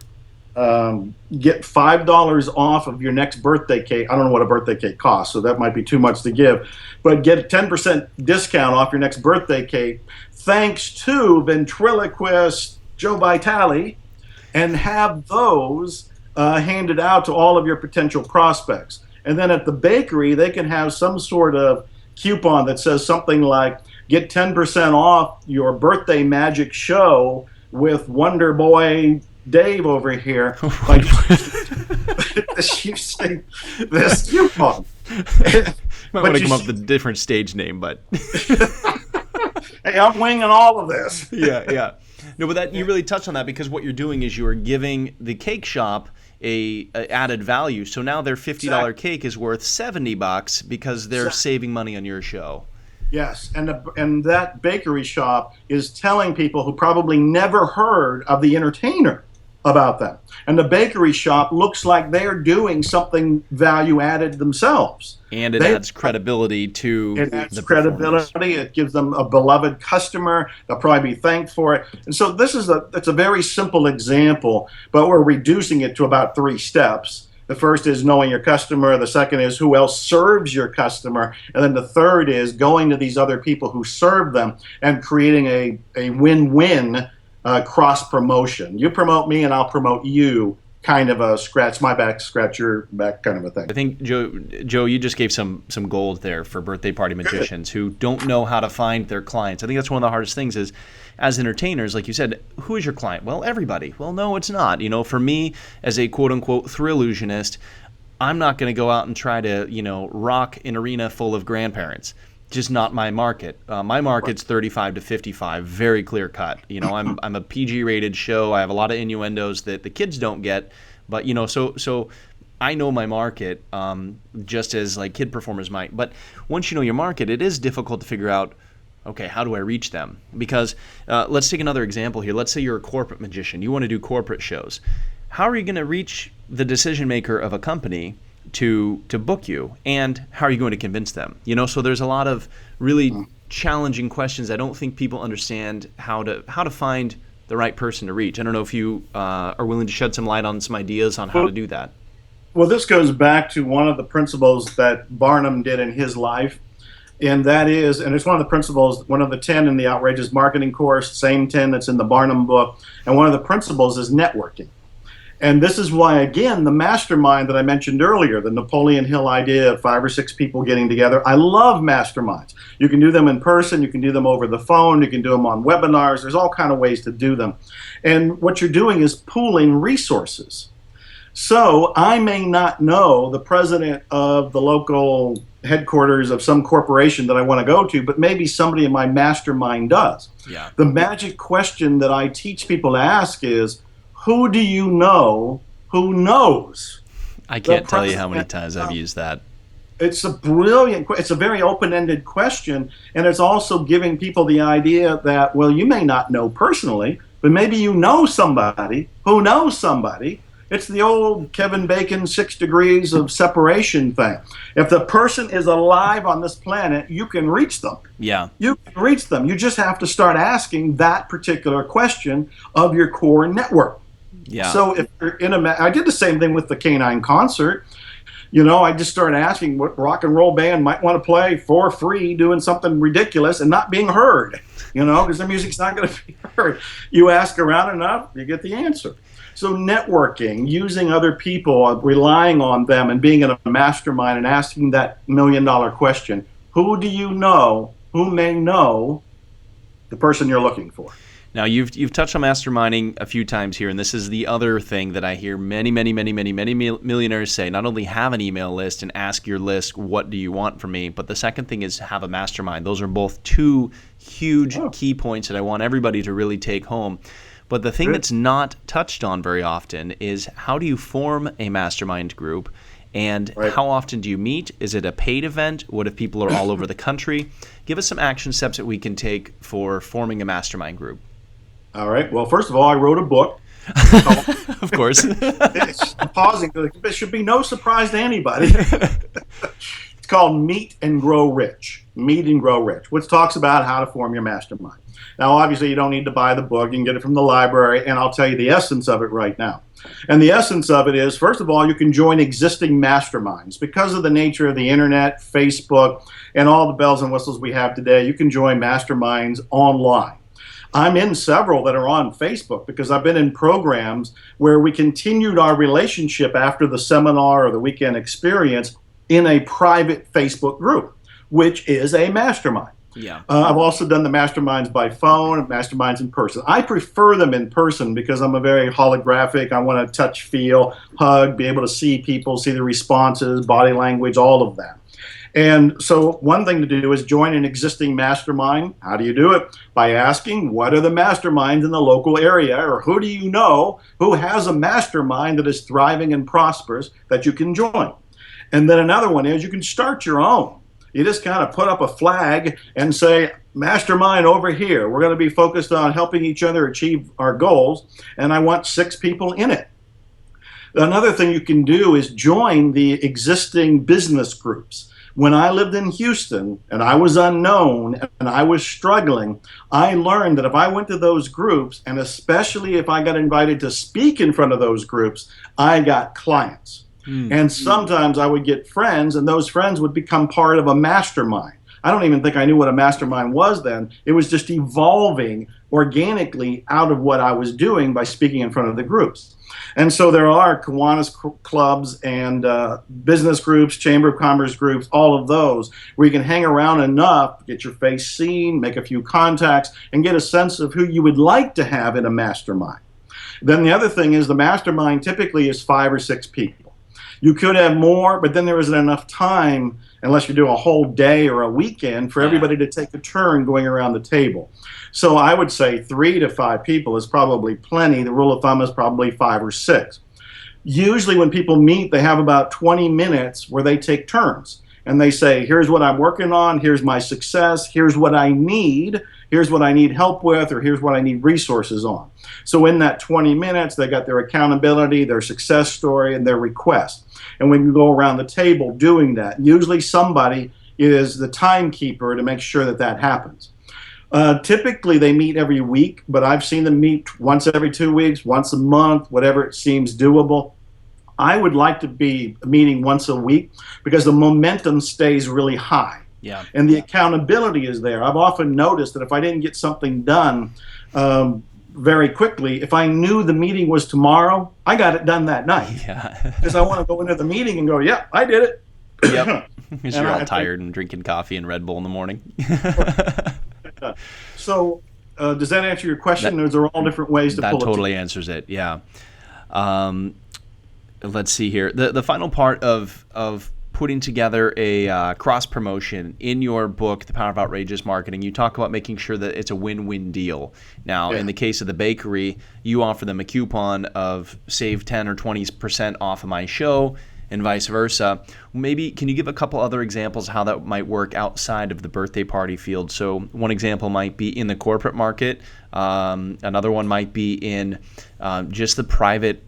get $5 off of your next birthday cake. I don't know what a birthday cake costs, so that might be too much to give. But get a 10% discount off your next birthday cake thanks to ventriloquist Joe Vitale, and have those handed out to all of your potential prospects. And then at the bakery, they can have some sort of coupon that says something like, get 10% off your birthday magic show with Wonder Boy Dave over here. Like, using this coupon. Might want to come up with a different stage name, but hey, I'm winging all of this. Yeah. No, but that you really touched on that, because what you're doing is you are giving the cake shop a added value. So now their $50 cake is worth $70 because they're saving money on your show. Yes, and that bakery shop is telling people who probably never heard of the entertainer about them. And the bakery shop looks like they're doing something value added themselves. And it adds credibility to the credibility. It gives them a beloved customer. They'll probably be thanked for it. And so it's a very simple example, but we're reducing it to about 3 steps. The first is knowing your customer. The second is who else serves your customer. And then the third is going to these other people who serve them and creating a win-win cross-promotion. You promote me and I'll promote you, kind of a scratch my back, scratch your back kind of a thing. I think, Joe, you just gave some gold there for birthday party magicians who don't know how to find their clients. I think that's one of the hardest things is, as entertainers, like you said, who is your client? Well, everybody. Well, no, it's not. For me, as a quote-unquote thrillusionist, I'm not going to go out and try to, rock an arena full of grandparents. Just not my market. My market's 35 to 55, very clear cut. I'm a PG-rated show. I have a lot of innuendos that the kids don't get, but so I know my market, just as like kid performers might. But once you know your market, it is difficult to figure out, okay, how do I reach them? Because let's take another example here. Let's say you're a corporate magician. You want to do corporate shows. How are you going to reach the decision maker of a company to book you, and how are you going to convince them? So there's a lot of really challenging questions. I don't think people understand how to find the right person to reach. I don't know if you are willing to shed some light on some ideas on how to do that. Well, this goes back to one of the principles that Barnum did in his life, and that is, and it's one of the principles, one of the 10 in the Outrageous Marketing course, same 10 that's in the Barnum book, and one of the principles is networking. And this is why, again, the mastermind that I mentioned earlier, the Napoleon Hill idea of 5 or 6 people getting together, I love masterminds. You can do them in person, you can do them over the phone, you can do them on webinars, there's all kind of ways to do them. And what you're doing is pooling resources. So I may not know the president of the local headquarters of some corporation that I want to go to, but maybe somebody in my mastermind does. Yeah. The magic question that I teach people to ask is, who do you know who knows? I can't tell you how many times I've used that. It's a brilliant, it's a very open-ended question, and it's also giving people the idea that, well, you may not know personally, but maybe you know somebody who knows somebody. It's the old Kevin Bacon 6 degrees of separation thing. If the person is alive on this planet, you can reach them. Yeah. You can reach them. You just have to start asking that particular question of your core network. Yeah. So if you're in I did the same thing with the Canine concert. You know, I just started asking what rock and roll band might want to play for free, doing something ridiculous and not being heard, you know, because the music's not going to be heard. You ask around enough, you get the answer. So networking, using other people, relying on them, and being in a mastermind and asking that $1,000,000 question, who do you know who may know the person you're looking for? Now, you've touched on masterminding a few times here, and this is the other thing that I hear many millionaires say. Not only have an email list and ask your list, what do you want from me? But the second thing is have a mastermind. Those are both two huge key points that I want everybody to really take home. But the thing that's not touched on very often is, how do you form a mastermind group? And how often do you meet? Is it a paid event? What if people are all over the country? Give us some action steps that we can take for forming a mastermind group. All right. Well, first of all, I wrote a book. Of course. I'm pausing. There should be no surprise to anybody. It's called Meet and Grow Rich. Meet and Grow Rich, which talks about how to form your mastermind. Now, obviously, you don't need to buy the book. You can get it from the library, and I'll tell you the essence of it right now. And the essence of it is, first of all, you can join existing masterminds. Because of the nature of the internet, Facebook, and all the bells and whistles we have today, you can join masterminds online. I'm in several that are on Facebook because I've been in programs where we continued our relationship after the seminar or the weekend experience in a private Facebook group, which is a mastermind. Yeah. I've also done the masterminds by phone, masterminds in person. I prefer them in person because I'm a very holographic. I want to touch, feel, hug, be able to see people, see the responses, body language, all of that. And so one thing to do is join an existing mastermind. How do you do it? By asking, what are the masterminds in the local area, or who do you know who has a mastermind that is thriving and prosperous that you can join? And then another one is you can start your own. You just kind of put up a flag and say, mastermind over here. We're going to be focused on helping each other achieve our goals, and I want 6 people in it. Another thing you can do is join the existing business groups. When I lived in Houston and I was unknown and I was struggling, I learned that if I went to those groups, and especially if I got invited to speak in front of those groups, I got clients. And sometimes I would get friends, and those friends would become part of a mastermind. I don't even think I knew what a mastermind was then. It was just evolving organically out of what I was doing by speaking in front of the groups. And so there are Kiwanis clubs and business groups, Chamber of Commerce groups, all of those, where you can hang around enough, get your face seen, make a few contacts, and get a sense of who you would like to have in a mastermind. Then the other thing is the mastermind typically is 5 or 6 people. You could have more, but then there isn't enough time, unless you do a whole day or a weekend, for everybody to take a turn going around the table. So I would say 3 to 5 people is probably plenty. The rule of thumb is probably 5 or 6. Usually when people meet, they have about 20 minutes where they take turns. And they say, here's what I'm working on, here's my success, here's what I need help with, or here's what I need resources on. So in that 20 minutes, they got their accountability, their success story, and their request. And we can go around the table doing that. Usually somebody is the timekeeper to make sure that that happens. Typically they meet every week, but I've seen them meet once every 2 weeks, once a month, whatever it seems doable. I would like to be meeting once a week because the momentum stays really high. Yeah. And the accountability is there. I've often noticed that if I didn't get something done very quickly. If I knew the meeting was tomorrow, I got it done that night. Yeah. Because I want to go into the meeting and go, yeah, I did it. Yep. Because And you're all I tired and drinking coffee and Red Bull in the morning. think, so does that answer your question? That, There are all different ways to that pull it totally together. answers it. Yeah. Um, let's see here. The final part of putting together a cross promotion in your book, The Power of Outrageous Marketing, you talk about making sure that it's a win-win deal. Now, in Yeah. the case of the bakery, you offer them a coupon of save 10 or 20% off of my show, and vice versa. Maybe can you give a couple other examples how that might work outside of the birthday party field? So one example might be in the corporate market. Another one might be in just the private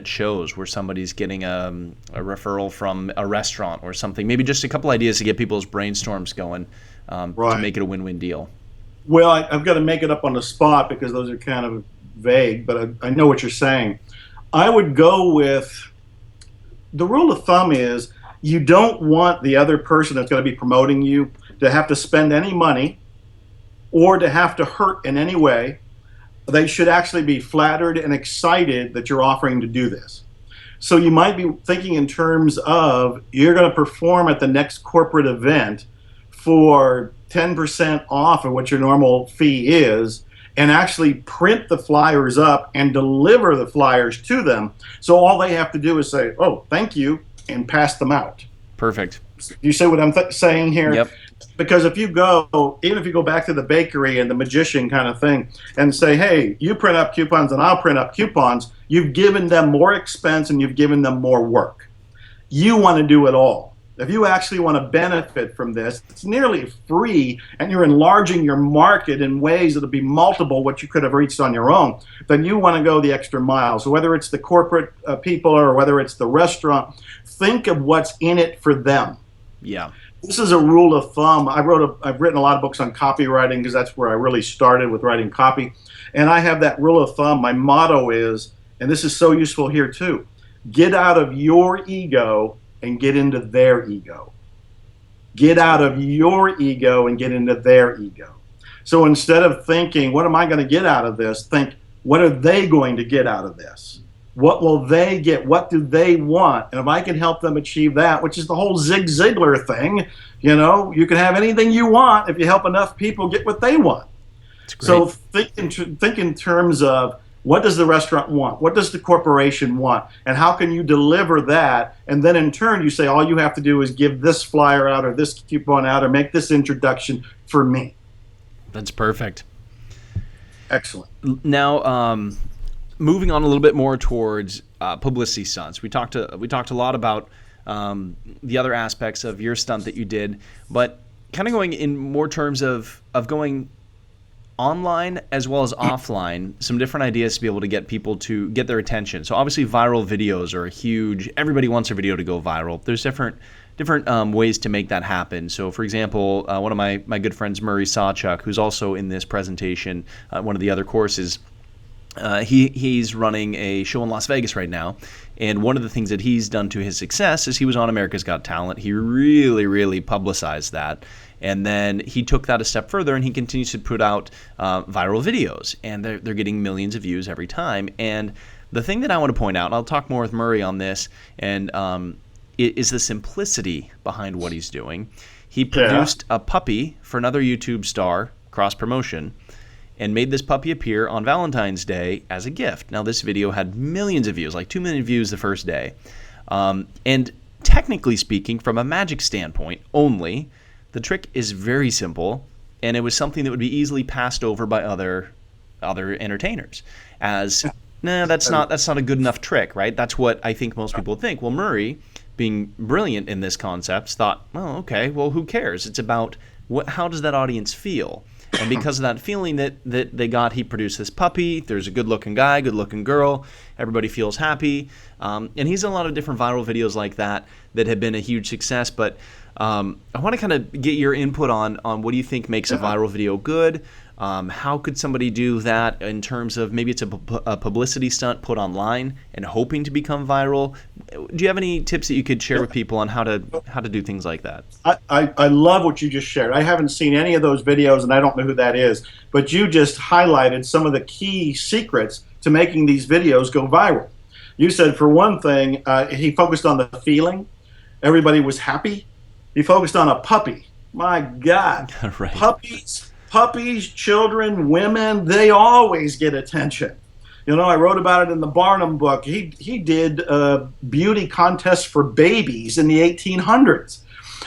shows where somebody's getting a referral from a restaurant or something. Maybe just a couple ideas to get people's brainstorms going to Right. make it a win-win deal. Well, I've got to make it up on the spot because those are kind of vague, but I know what you're saying. I would go with the rule of thumb is you don't want the other person that's going to be promoting you to have to spend any money or to have to hurt in any way. They should actually be flattered and excited that you're offering to do this. So you might be thinking in terms of you're going to perform at the next corporate event for 10% off of what your normal fee is, and actually print the flyers up and deliver the flyers to them. So all they have to do is say, oh, thank you, and pass them out. Perfect. You see what I'm saying here? Yep. Because if you go, even if you go back to the bakery and the magician kind of thing and say, hey, you print up coupons and I'll print up coupons, you've given them more expense and you've given them more work. You want to do it all. If you actually want to benefit from this, it's nearly free and you're enlarging your market in ways that'll be multiple what you could have reached on your own, then you want to go the extra mile. So whether it's the corporate people or whether it's the restaurant, think of what's in it for them. Yeah. This is a rule of thumb. I've written a lot of books on copywriting because that's where I really started with writing copy. And I have that rule of thumb. My motto is, and this is so useful here too, get out of your ego and get into their ego. Get out of your ego and get into their ego. So instead of thinking, what am I going to get out of this? Think, what are they going to get out of this? What will they get? What do they want? And if I can help them achieve that, which is the whole Zig Ziglar thing, you can have anything you want if you help enough people get what they want. So think in terms of, what does the restaurant want? What does the corporation want? And how can you deliver that? And then in turn, you say, all you have to do is give this flyer out or this coupon out or make this introduction for me. That's perfect. Excellent. Now, moving on a little bit more towards publicity stunts. We talked a lot about the other aspects of your stunt that you did, but kind of going in more terms of going online as well as offline, some different ideas to be able to get people to get their attention. So obviously viral videos are huge. Everybody wants a video to go viral. There's different ways to make that happen. So for example, one of my good friends, Murray Sawchuk, who's also in this presentation, one of the other courses, he's running a show in Las Vegas right now, and one of the things that he's done to his success is he was on America's Got Talent. He really publicized that, and then he took that a step further, and he continues to put out viral videos, and they're getting millions of views every time. And the thing that I want to point out, and I'll talk more with Murray on this, and is the simplicity behind what he's doing. He produced a puppy for another YouTube star, cross promotion, and made this puppy appear on Valentine's Day as a gift. Now, this video had millions of views, like 2 million views the first day. And technically speaking, from a magic standpoint only, the trick is very simple, and it was something that would be easily passed over by other entertainers as, that's not a good enough trick, right? That's what I think most people think. Well, Murray, being brilliant in this concept, thought, well, okay, well, who cares? It's about how does that audience feel? And because of that feeling that they got, he produced this puppy. There's a good-looking guy, good-looking girl. Everybody feels happy. And he's done a lot of different viral videos like that have been a huge success. But I want to kind of get your input on what do you think makes a viral video good? How could somebody do that in terms of maybe it's a publicity stunt put online and hoping to become viral? do you have any tips that you could share with people on how to do things like that? I love what you just shared. I haven't seen any of those videos, and I don't know who that is, but you just highlighted some of the key secrets to making these videos go viral. You said, for one thing, he focused on the feeling. Everybody was happy. He focused on a puppy. My God. Right. Puppies, children, women, they always get attention. You know, I wrote about it in the Barnum book. He did beauty contests for babies in the 1800s.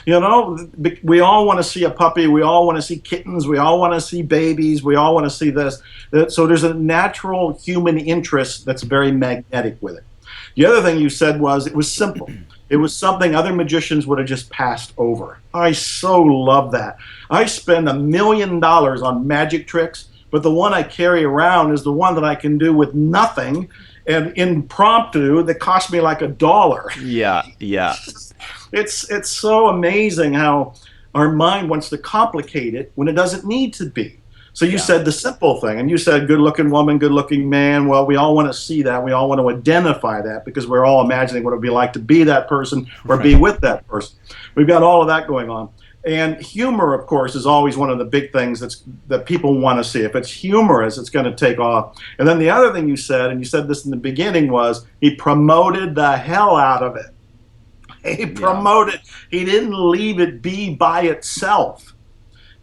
You know, we all want to see a puppy. We all want to see kittens. We all want to see babies. We all want to see this. So there's a natural human interest that's very magnetic with it. The other thing you said was it was simple. It was something other magicians would have just passed over. I so love that. I spend $1 million on magic tricks, but the one I carry around is the one that I can do with nothing and impromptu that cost me like $1. Yeah, yeah. It's so amazing how our mind wants to complicate it when it doesn't need to be. So you said the simple thing, and you said good-looking woman, good-looking man. Well, we all want to see that. We all want to identify that because we're all imagining what it would be like to be that person or be with that person. We've got all of that going on. And humor, of course, is always one of the big things that people want to see. If it's humorous, it's going to take off. And then the other thing you said, and you said this in the beginning, was he promoted the hell out of it. He promoted. He didn't leave it be by itself.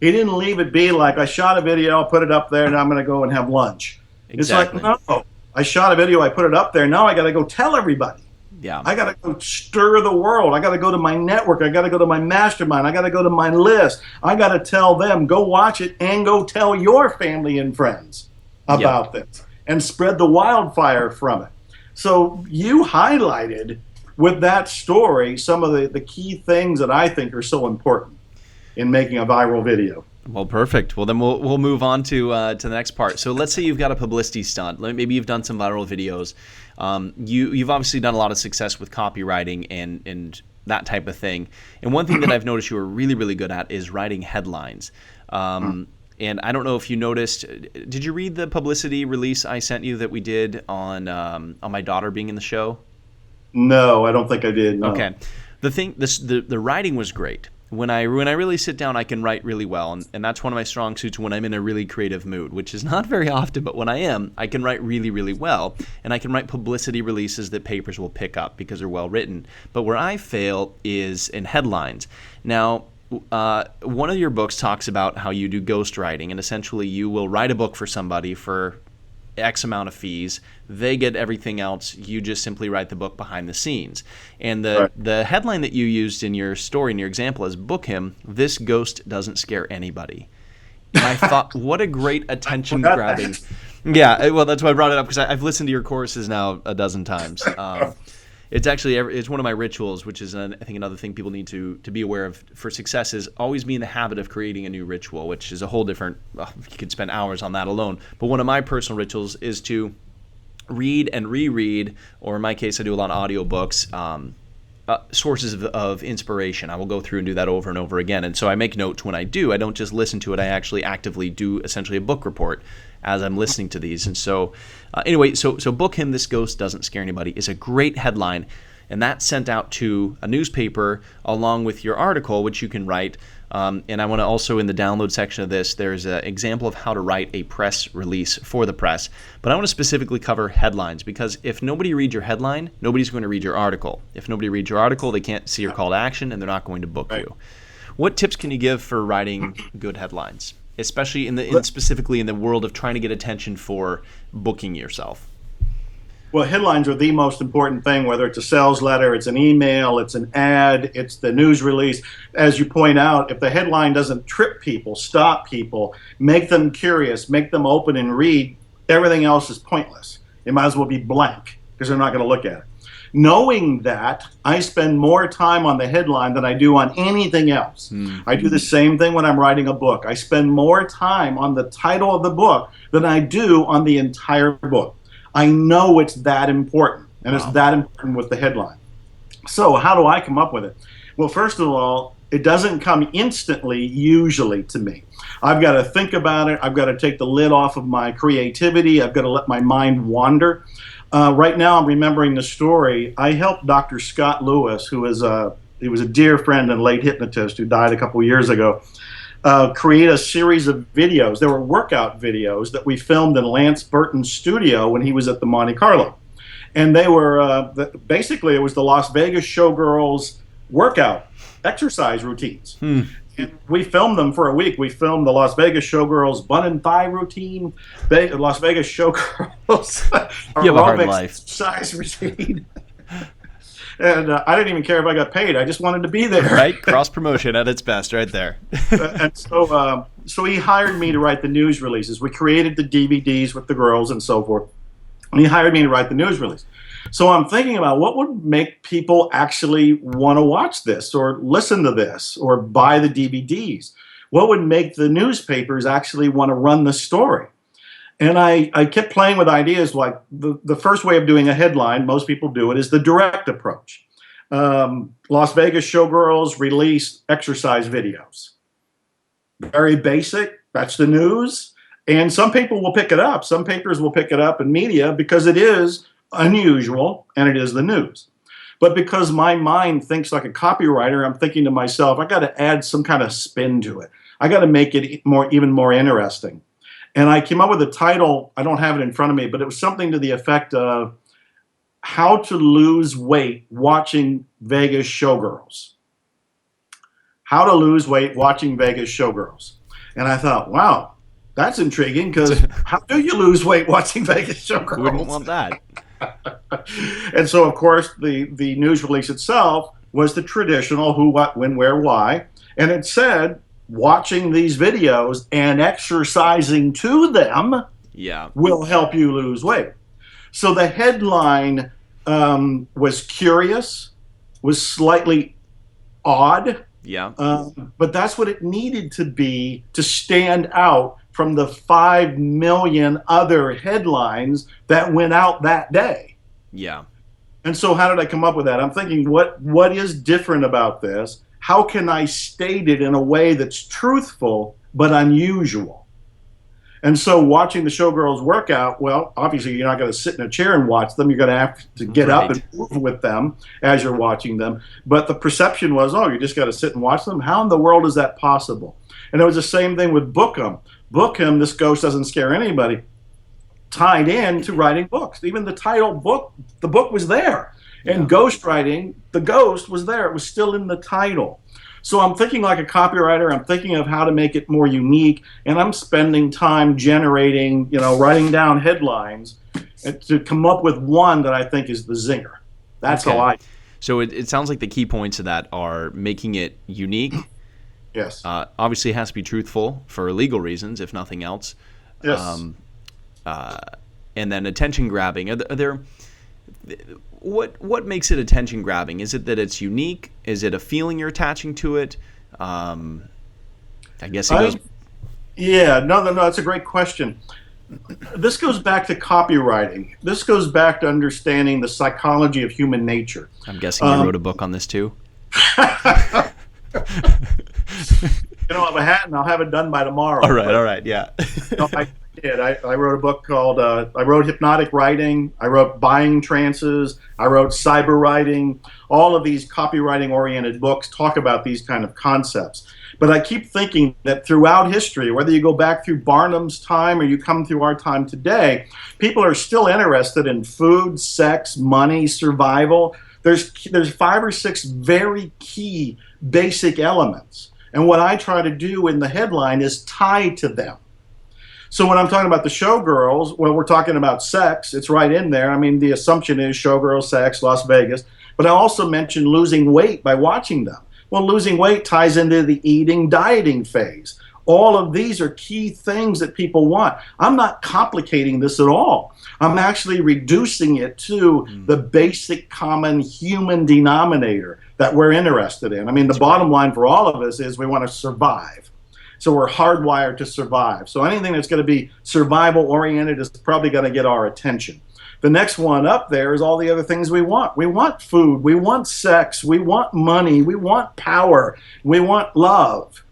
He didn't leave it be like, I shot a video, I'll put it up there, and I'm going to go and have lunch. Exactly. It's like, no, I shot a video, I put it up there, now I got to go tell everybody. Yeah. I got to go stir the world. I got to go to my network. I got to go to my mastermind. I got to go to my list. I got to tell them, go watch it and go tell your family and friends about this and spread the wildfire from it. So you highlighted with that story some of the key things that I think are so important in making a viral video. Well, perfect. Well, then we'll move on to the next part. So let's say you've got a publicity stunt. Maybe you've done some viral videos. You've obviously done a lot of success with copywriting and that type of thing. And one thing that I've noticed you are really, really good at is writing headlines. And I don't know if you noticed. Did you read the publicity release I sent you that we did on my daughter being in the show? No, I don't think I did. No. Okay. The writing was great. When I really sit down, I can write really well, and that's one of my strong suits when I'm in a really creative mood, which is not very often, but when I am, I can write really, really well, and I can write publicity releases that papers will pick up because they're well written. But where I fail is in headlines. Now, one of your books talks about how you do ghostwriting, and essentially you will write a book for somebody for X amount of fees. They get everything else. You just simply write the book behind the scenes. And the headline that you used in your story, in your example, is "Book him. This ghost doesn't scare anybody." And I thought, what a great attention grabbing. Yeah, well, that's why I brought it up because I've listened to your courses now a dozen times. It's actually it's one of my rituals, which is I think another thing people need to be aware of for success is always be in the habit of creating a new ritual, which is a whole different. Well, you could spend hours on that alone. But one of my personal rituals is to read and reread, or in my case, I do a lot of audiobooks, sources of inspiration. I will go through and do that over and over again. And so I make notes when I do. I don't just listen to it. I actually actively do essentially a book report as I'm listening to these. And so anyway, so "Book him, this ghost doesn't scare anybody" is a great headline. And that's sent out to a newspaper along with your article, which you can write. And I want to also, in the download section of this, there's an example of how to write a press release for the press. But I want to specifically cover headlines because if nobody reads your headline, nobody's going to read your article. If nobody reads your article, they can't see your call to action and they're not going to book you. What tips can you give for writing good headlines, especially specifically in the world of trying to get attention for booking yourself? Well, headlines are the most important thing, whether it's a sales letter, it's an email, it's an ad, it's the news release. As you point out, if the headline doesn't trip people, stop people, make them curious, make them open and read, everything else is pointless. It might as well be blank because they're not going to look at it. Knowing that, I spend more time on the headline than I do on anything else. I do the same thing when I'm writing a book. I spend more time on the title of the book than I do on the entire book. I know it's that important, and it's that important with the headline. So how do I come up with it? Well, first of all, it doesn't come instantly usually to me. I've got to think about it. I've got to take the lid off of my creativity. I've got to let my mind wander. Right now, I'm remembering the story. I helped Dr. Scott Lewis, he was a dear friend and late hypnotist who died a couple years ago, create a series of videos. There were workout videos that we filmed in Lance Burton's studio when he was at the Monte Carlo. And they were, basically, it was the Las Vegas showgirls workout exercise routines. And we filmed them for a week. We filmed the Las Vegas showgirls bun and thigh routine, Las Vegas showgirls You have a hard aerobics life. exercise routine. And I didn't even care if I got paid. I just wanted to be there. Right? Cross promotion at its best right there. And so he hired me to write the news releases. We created the DVDs with the girls and so forth. And he hired me to write the news release. So I'm thinking about what would make people actually want to watch this or listen to this or buy the DVDs. What would make the newspapers actually want to run the story? And I kept playing with ideas like the first way of doing a headline, most people do it, is the direct approach. Las Vegas showgirls release exercise videos. Very basic, that's the news. And some people will pick it up. Some papers will pick it up in media because it is unusual and it is the news. But because my mind thinks like a copywriter, I'm thinking to myself, I got to add some kind of spin to it. I got to make it even more interesting. And I came up with a title, I don't have it in front of me, but it was something to the effect of How to Lose Weight Watching Vegas Showgirls. How to Lose Weight Watching Vegas Showgirls. And I thought, wow, that's intriguing, because how do you lose weight watching Vegas showgirls? Who wouldn't want that? And so, of course, the news release itself was the traditional who, what, when, where, why. And it said, watching these videos and exercising to them will help you lose weight. So the headline was curious, was slightly odd. But that's what it needed to be to stand out from the 5 million other headlines that went out that day. And so how did I come up with that? I'm thinking, what is different about this? How can I state it in a way that's truthful but unusual? And so watching the showgirls work out, well, obviously you're not going to sit in a chair and watch them. You're going to have to get up and move with them as you're watching them. But the perception was, oh, you just got to sit and watch them? How in the world is that possible? And it was the same thing with Book 'em. Book 'em, This Ghost Doesn't Scare Anybody, tied in to writing books. Even the title book, the book was there. And ghostwriting, the ghost was there. It was still in the title. So I'm thinking like a copywriter. I'm thinking of how to make it more unique, and I'm spending time generating, writing down headlines to come up with one that I think is the zinger. That's how I. So it sounds like the key points of that are making it unique. Yes. Obviously, it has to be truthful for legal reasons, if nothing else. Yes. And then attention grabbing. Are there what makes it attention grabbing? Is it that it's unique? Is it a feeling you're attaching to it? I guess it goes. Yeah, no, that's a great question. This goes back to copywriting. This goes back to understanding the psychology of human nature. I'm guessing you wrote a book on this too. If I hadn't, I'll have it done by tomorrow. All right, yeah. No, I did. I wrote a book called, I wrote Hypnotic Writing, I wrote Buying Trances, I wrote Cyber Writing. All of these copywriting-oriented books talk about these kind of concepts. But I keep thinking that throughout history, whether you go back through Barnum's time or you come through our time today, people are still interested in food, sex, money, survival. There's 5 or 6 very key basic elements. And what I try to do in the headline is tie to them. So when I'm talking about the showgirls, well, we're talking about sex. It's right in there. I mean, the assumption is showgirl, sex, Las Vegas. But I also mentioned losing weight by watching them. Well, losing weight ties into the eating, dieting phase. All of these are key things that people want. I'm not complicating this at all. I'm actually reducing it to the basic common human denominator that we're interested in. I mean, the bottom line for all of us is we want to survive. So we're hardwired to survive. So anything that's going to be survival-oriented is probably going to get our attention. The next one up there is all the other things we want. We want food. We want sex. We want money. We want power. We want love.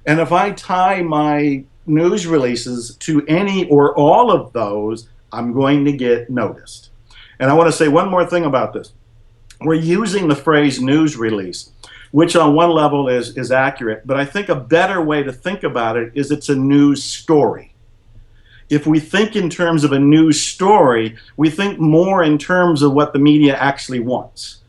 And if I tie my news releases to any or all of those, I'm going to get noticed. And I want to say one more thing about this. We're using the phrase news release, which on one level is accurate, but I think a better way to think about it is it's a news story. If we think in terms of a news story, we think more in terms of what the media actually wants.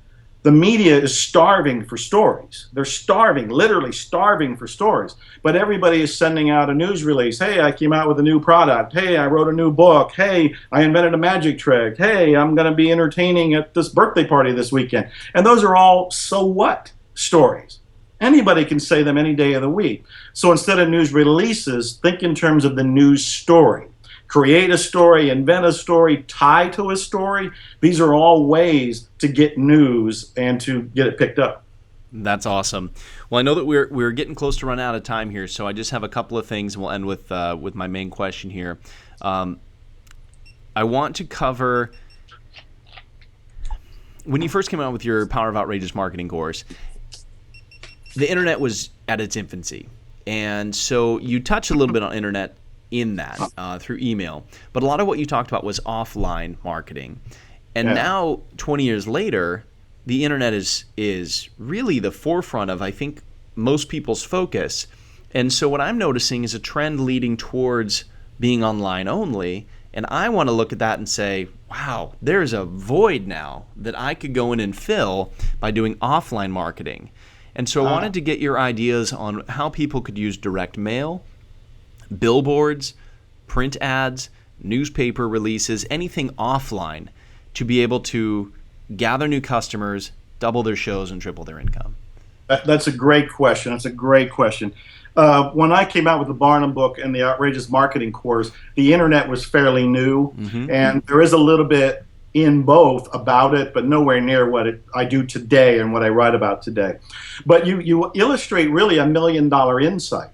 The media is starving for stories. They're starving, literally starving for stories. But everybody is sending out a news release. Hey, I came out with a new product. Hey, I wrote a new book. Hey, I invented a magic trick. Hey, I'm going to be entertaining at this birthday party this weekend. And those are all so what stories. Anybody can say them any day of the week. So instead of news releases, think in terms of the news story. Create a story, invent a story, tie to a story. These are all ways to get news and to get it picked up. That's awesome. Well, I know that we're getting close to run out of time here, so I just have a couple of things, and we'll end with my main question here. I want to cover, when you first came out with your Power of Outrageous Marketing course, the internet was at its infancy, and so you touched a little bit on internet in that through email, but a lot of what you talked about was offline marketing. And now 20 years later, the internet is really the forefront of, I think, most people's focus. And so what I'm noticing is a trend leading towards being online only, and I want to look at that and say, wow, there's a void now that I could go in and fill by doing offline marketing. And so I wanted to get your ideas on how people could use direct mail, billboards, print ads, newspaper releases, anything offline to be able to gather new customers, double their shows, and triple their income? That's a great question. That's a great question. When I came out with the Barnum book and the Outrageous Marketing course, the internet was fairly new, and there is a little bit in both about it, but nowhere near what I do today and what I write about today. But you illustrate really $1 million insight.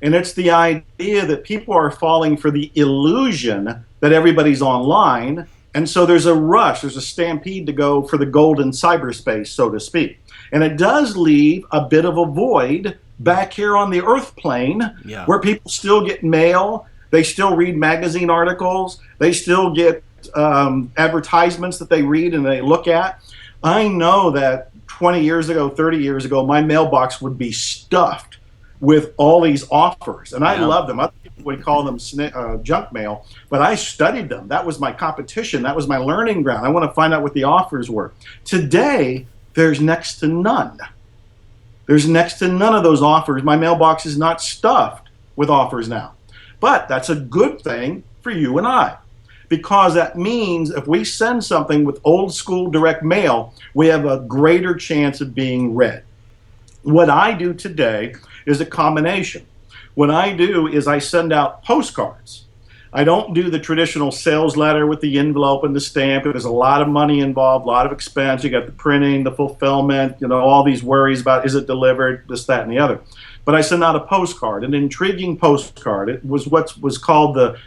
And it's the idea that people are falling for the illusion that everybody's online. And so there's a rush, there's a stampede to go for the golden cyberspace, so to speak. And it does leave a bit of a void back here on the earth plane where people still get mail, they still read magazine articles, they still get advertisements that they read and they look at. I know that 20 years ago, 30 years ago, my mailbox would be stuffed with all these offers, and I love them. Other people would call them junk mail, but I studied them. That was my competition. That was my learning ground. I want to find out what the offers were. Today, there's next to none. There's next to none of those offers. My mailbox is not stuffed with offers now. But that's a good thing for you and I, because that means if we send something with old school direct mail, we have a greater chance of being read. What I do today is a combination. What I do is I send out postcards. I don't do the traditional sales letter with the envelope and the stamp. There's a lot of money involved, a lot of expense. You got the printing, the fulfillment, all these worries about is it delivered, this, that, and the other. But I send out a postcard, an intriguing postcard. It was what was called the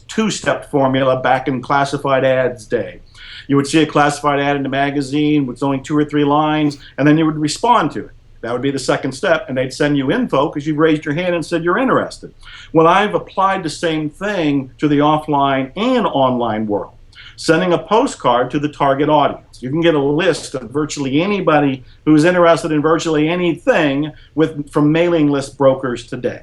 two-step formula back in classified ads day. You would see a classified ad in the magazine with only 2 or 3 lines, and then you would respond to it. That would be the second step, and they'd send you info because you raised your hand and said you're interested. Well, I've applied the same thing to the offline and online world, sending a postcard to the target audience. You can get a list of virtually anybody who's interested in virtually anything from mailing list brokers today.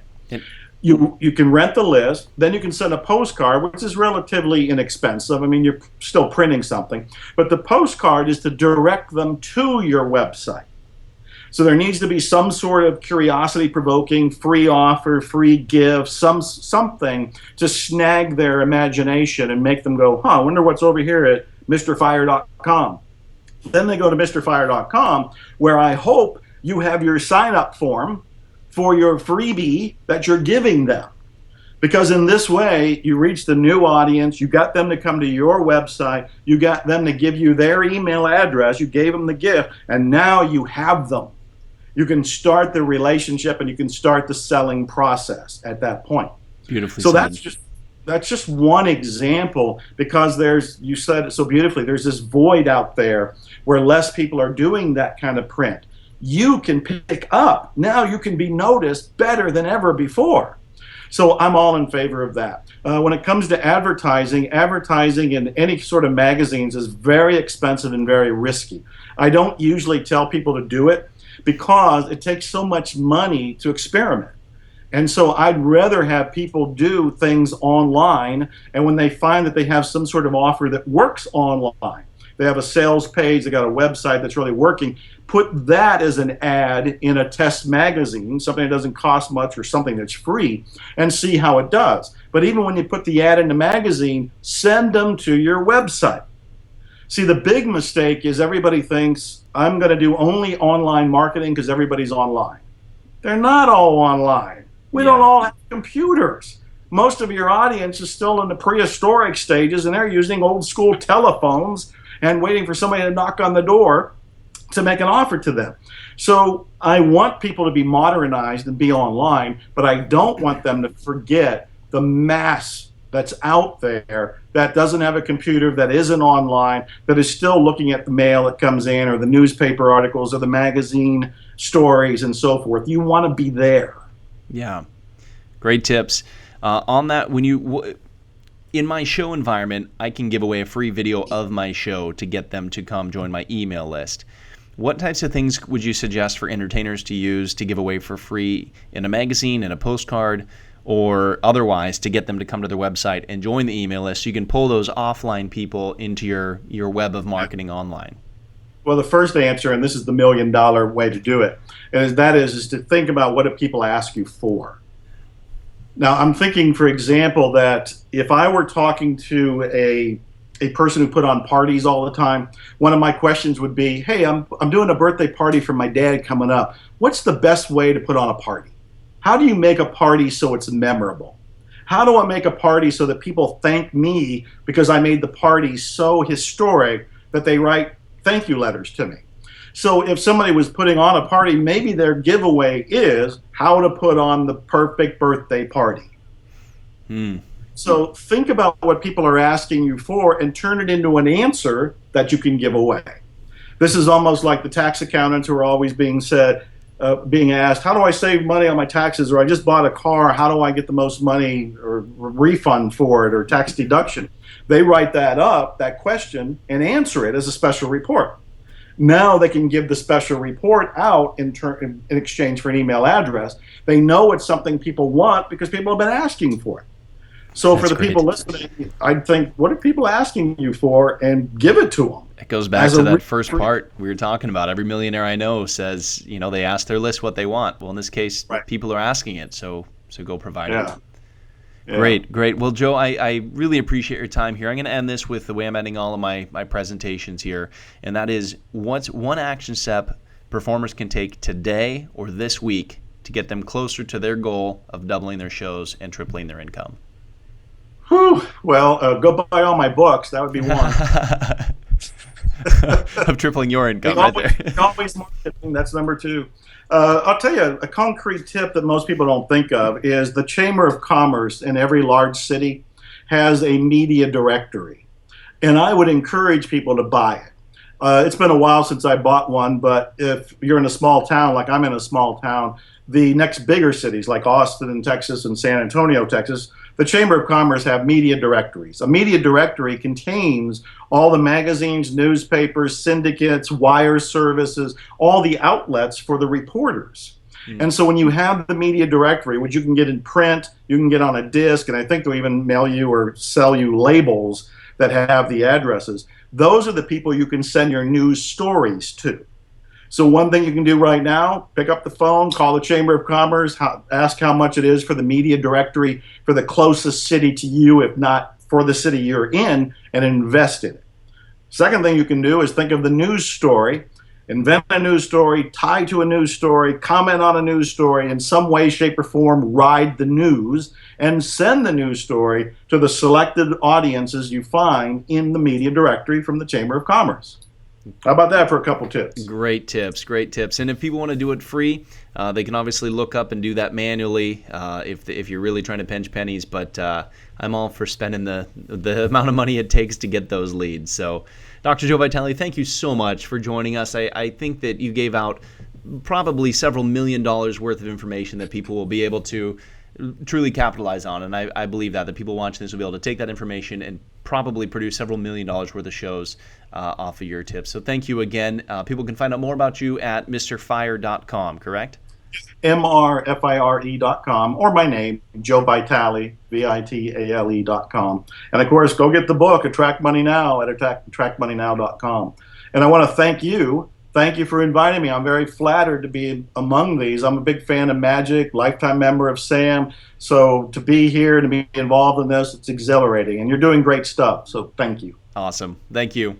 You can rent the list, then you can send a postcard, which is relatively inexpensive. I mean, you're still printing something, but the postcard is to direct them to your website. So there needs to be some sort of curiosity-provoking, free offer, free gift, something to snag their imagination and make them go, I wonder what's over here at MrFire.com. Then they go to MrFire.com, where I hope you have your sign-up form for your freebie that you're giving them. Because in this way, you reach the new audience, you got them to come to your website, you got them to give you their email address, you gave them the gift, and now you have them. You can start the relationship and you can start the selling process at that point. Beautifully so said. That's just one example, because you said it so beautifully, there's this void out there where less people are doing that kind of print. You can pick up. Now you can be noticed better than ever before. So I'm all in favor of that. When it comes to advertising in any sort of magazines is very expensive and very risky. I don't usually tell people to do it because it takes so much money to experiment. And so I'd rather have people do things online, and when they find that they have some sort of offer that works online, they have a sales page, they got a website that's really working, put that as an ad in a test magazine, something that doesn't cost much or something that's free, and see how it does. But even when you put the ad in the magazine, send them to your website. See, the big mistake is everybody thinks I'm going to do only online marketing because everybody's online. They're not all online. We don't all have computers. Most of your audience is still in the prehistoric stages, and they're using old school telephones and waiting for somebody to knock on the door to make an offer to them. So I want people to be modernized and be online, but I don't want them to forget the mass that's out there that doesn't have a computer, that isn't online, that is still looking at the mail that comes in or the newspaper articles or the magazine stories and so forth. You want to be there. Yeah, great tips. On that, in my show environment, I can give away a free video of my show to get them to come join my email list. What types of things would you suggest for entertainers to use to give away for free in a magazine, in a postcard, or otherwise to get them to come to their website and join the email list so you can pull those offline people into your web of marketing online? Well, the first answer, and this is the $1 million way to do it, is to think about what do people ask you for. Now, I'm thinking, for example, that if I were talking to a person who put on parties all the time, one of my questions would be, hey, I'm doing a birthday party for my dad coming up. What's the best way to put on a party? How do you make a party so it's memorable? How do I make a party so that people thank me because I made the party so historic that they write thank you letters to me? So if somebody was putting on a party, maybe their giveaway is how to put on the perfect birthday party. So think about what people are asking you for and turn it into an answer that you can give away. This is almost like the tax accountants who are always being asked, how do I save money on my taxes? Or I just bought a car, how do I get the most money or refund for it or tax deduction? They write that question, and answer it as a special report. Now they can give the special report out in exchange for an email address. They know it's something people want because people have been asking for it. So for the people listening, I'd think, what are people asking you for, and give it to them. It goes back to that first part we were talking about. Every millionaire I know says, they ask their list what they want. Well, in this case, people are asking it, so go provide it. Yeah. Great. Well, Joe, I really appreciate your time here. I'm going to end this with the way I'm ending all of my presentations here, and that is, what's one action step performers can take today or this week to get them closer to their goal of doubling their shows and tripling their income? Well, go buy all my books. That would be one. Of tripling your income right there. Always marketing. That's number two. I'll tell you a concrete tip that most people don't think of is the Chamber of Commerce in every large city has a media directory. And I would encourage people to buy it. It's been a while since I bought one, but if you're in a small town, like I'm in a small town, the next bigger cities like Austin, Texas, and San Antonio, Texas, the Chamber of Commerce have media directories. A media directory contains all the magazines, newspapers, syndicates, wire services, all the outlets for the reporters. And so when you have the media directory, which you can get in print, you can get on a disc, and I think they'll even mail you or sell you labels that have the addresses, those are the people you can send your news stories to. So one thing you can do right now, pick up the phone, call the Chamber of Commerce, ask how much it is for the media directory for the closest city to you, if not for the city you're in, and invest in it. Second thing you can do is think of the news story, invent a news story, tie to a news story, comment on a news story, in some way, shape, or form, ride the news, and send the news story to the selected audiences you find in the media directory from the Chamber of Commerce. How about that for a couple tips? Great tips. And if people want to do it free, they can obviously look up and do that manually if you're really trying to pinch pennies. But I'm all for spending the amount of money it takes to get those leads. So, Dr. Joe Vitale, thank you so much for joining us. I think that you gave out probably several $1 million worth of information that people will be able to truly capitalize on. And I believe that people watching this will be able to take that information and probably produce several $1 million worth of shows off of your tips. So thank you again. People can find out more about you at MrFire.com, correct? MrFire.com, or my name, Joe Vitale, Vitale.com. And of course, go get the book, Attract Money Now, at attractmoneynow.com. And I want to thank you. Thank you for inviting me. I'm very flattered to be among these. I'm a big fan of magic, lifetime member of SAM. So to be here and to be involved in this, it's exhilarating. And you're doing great stuff. So thank you. Awesome. Thank you.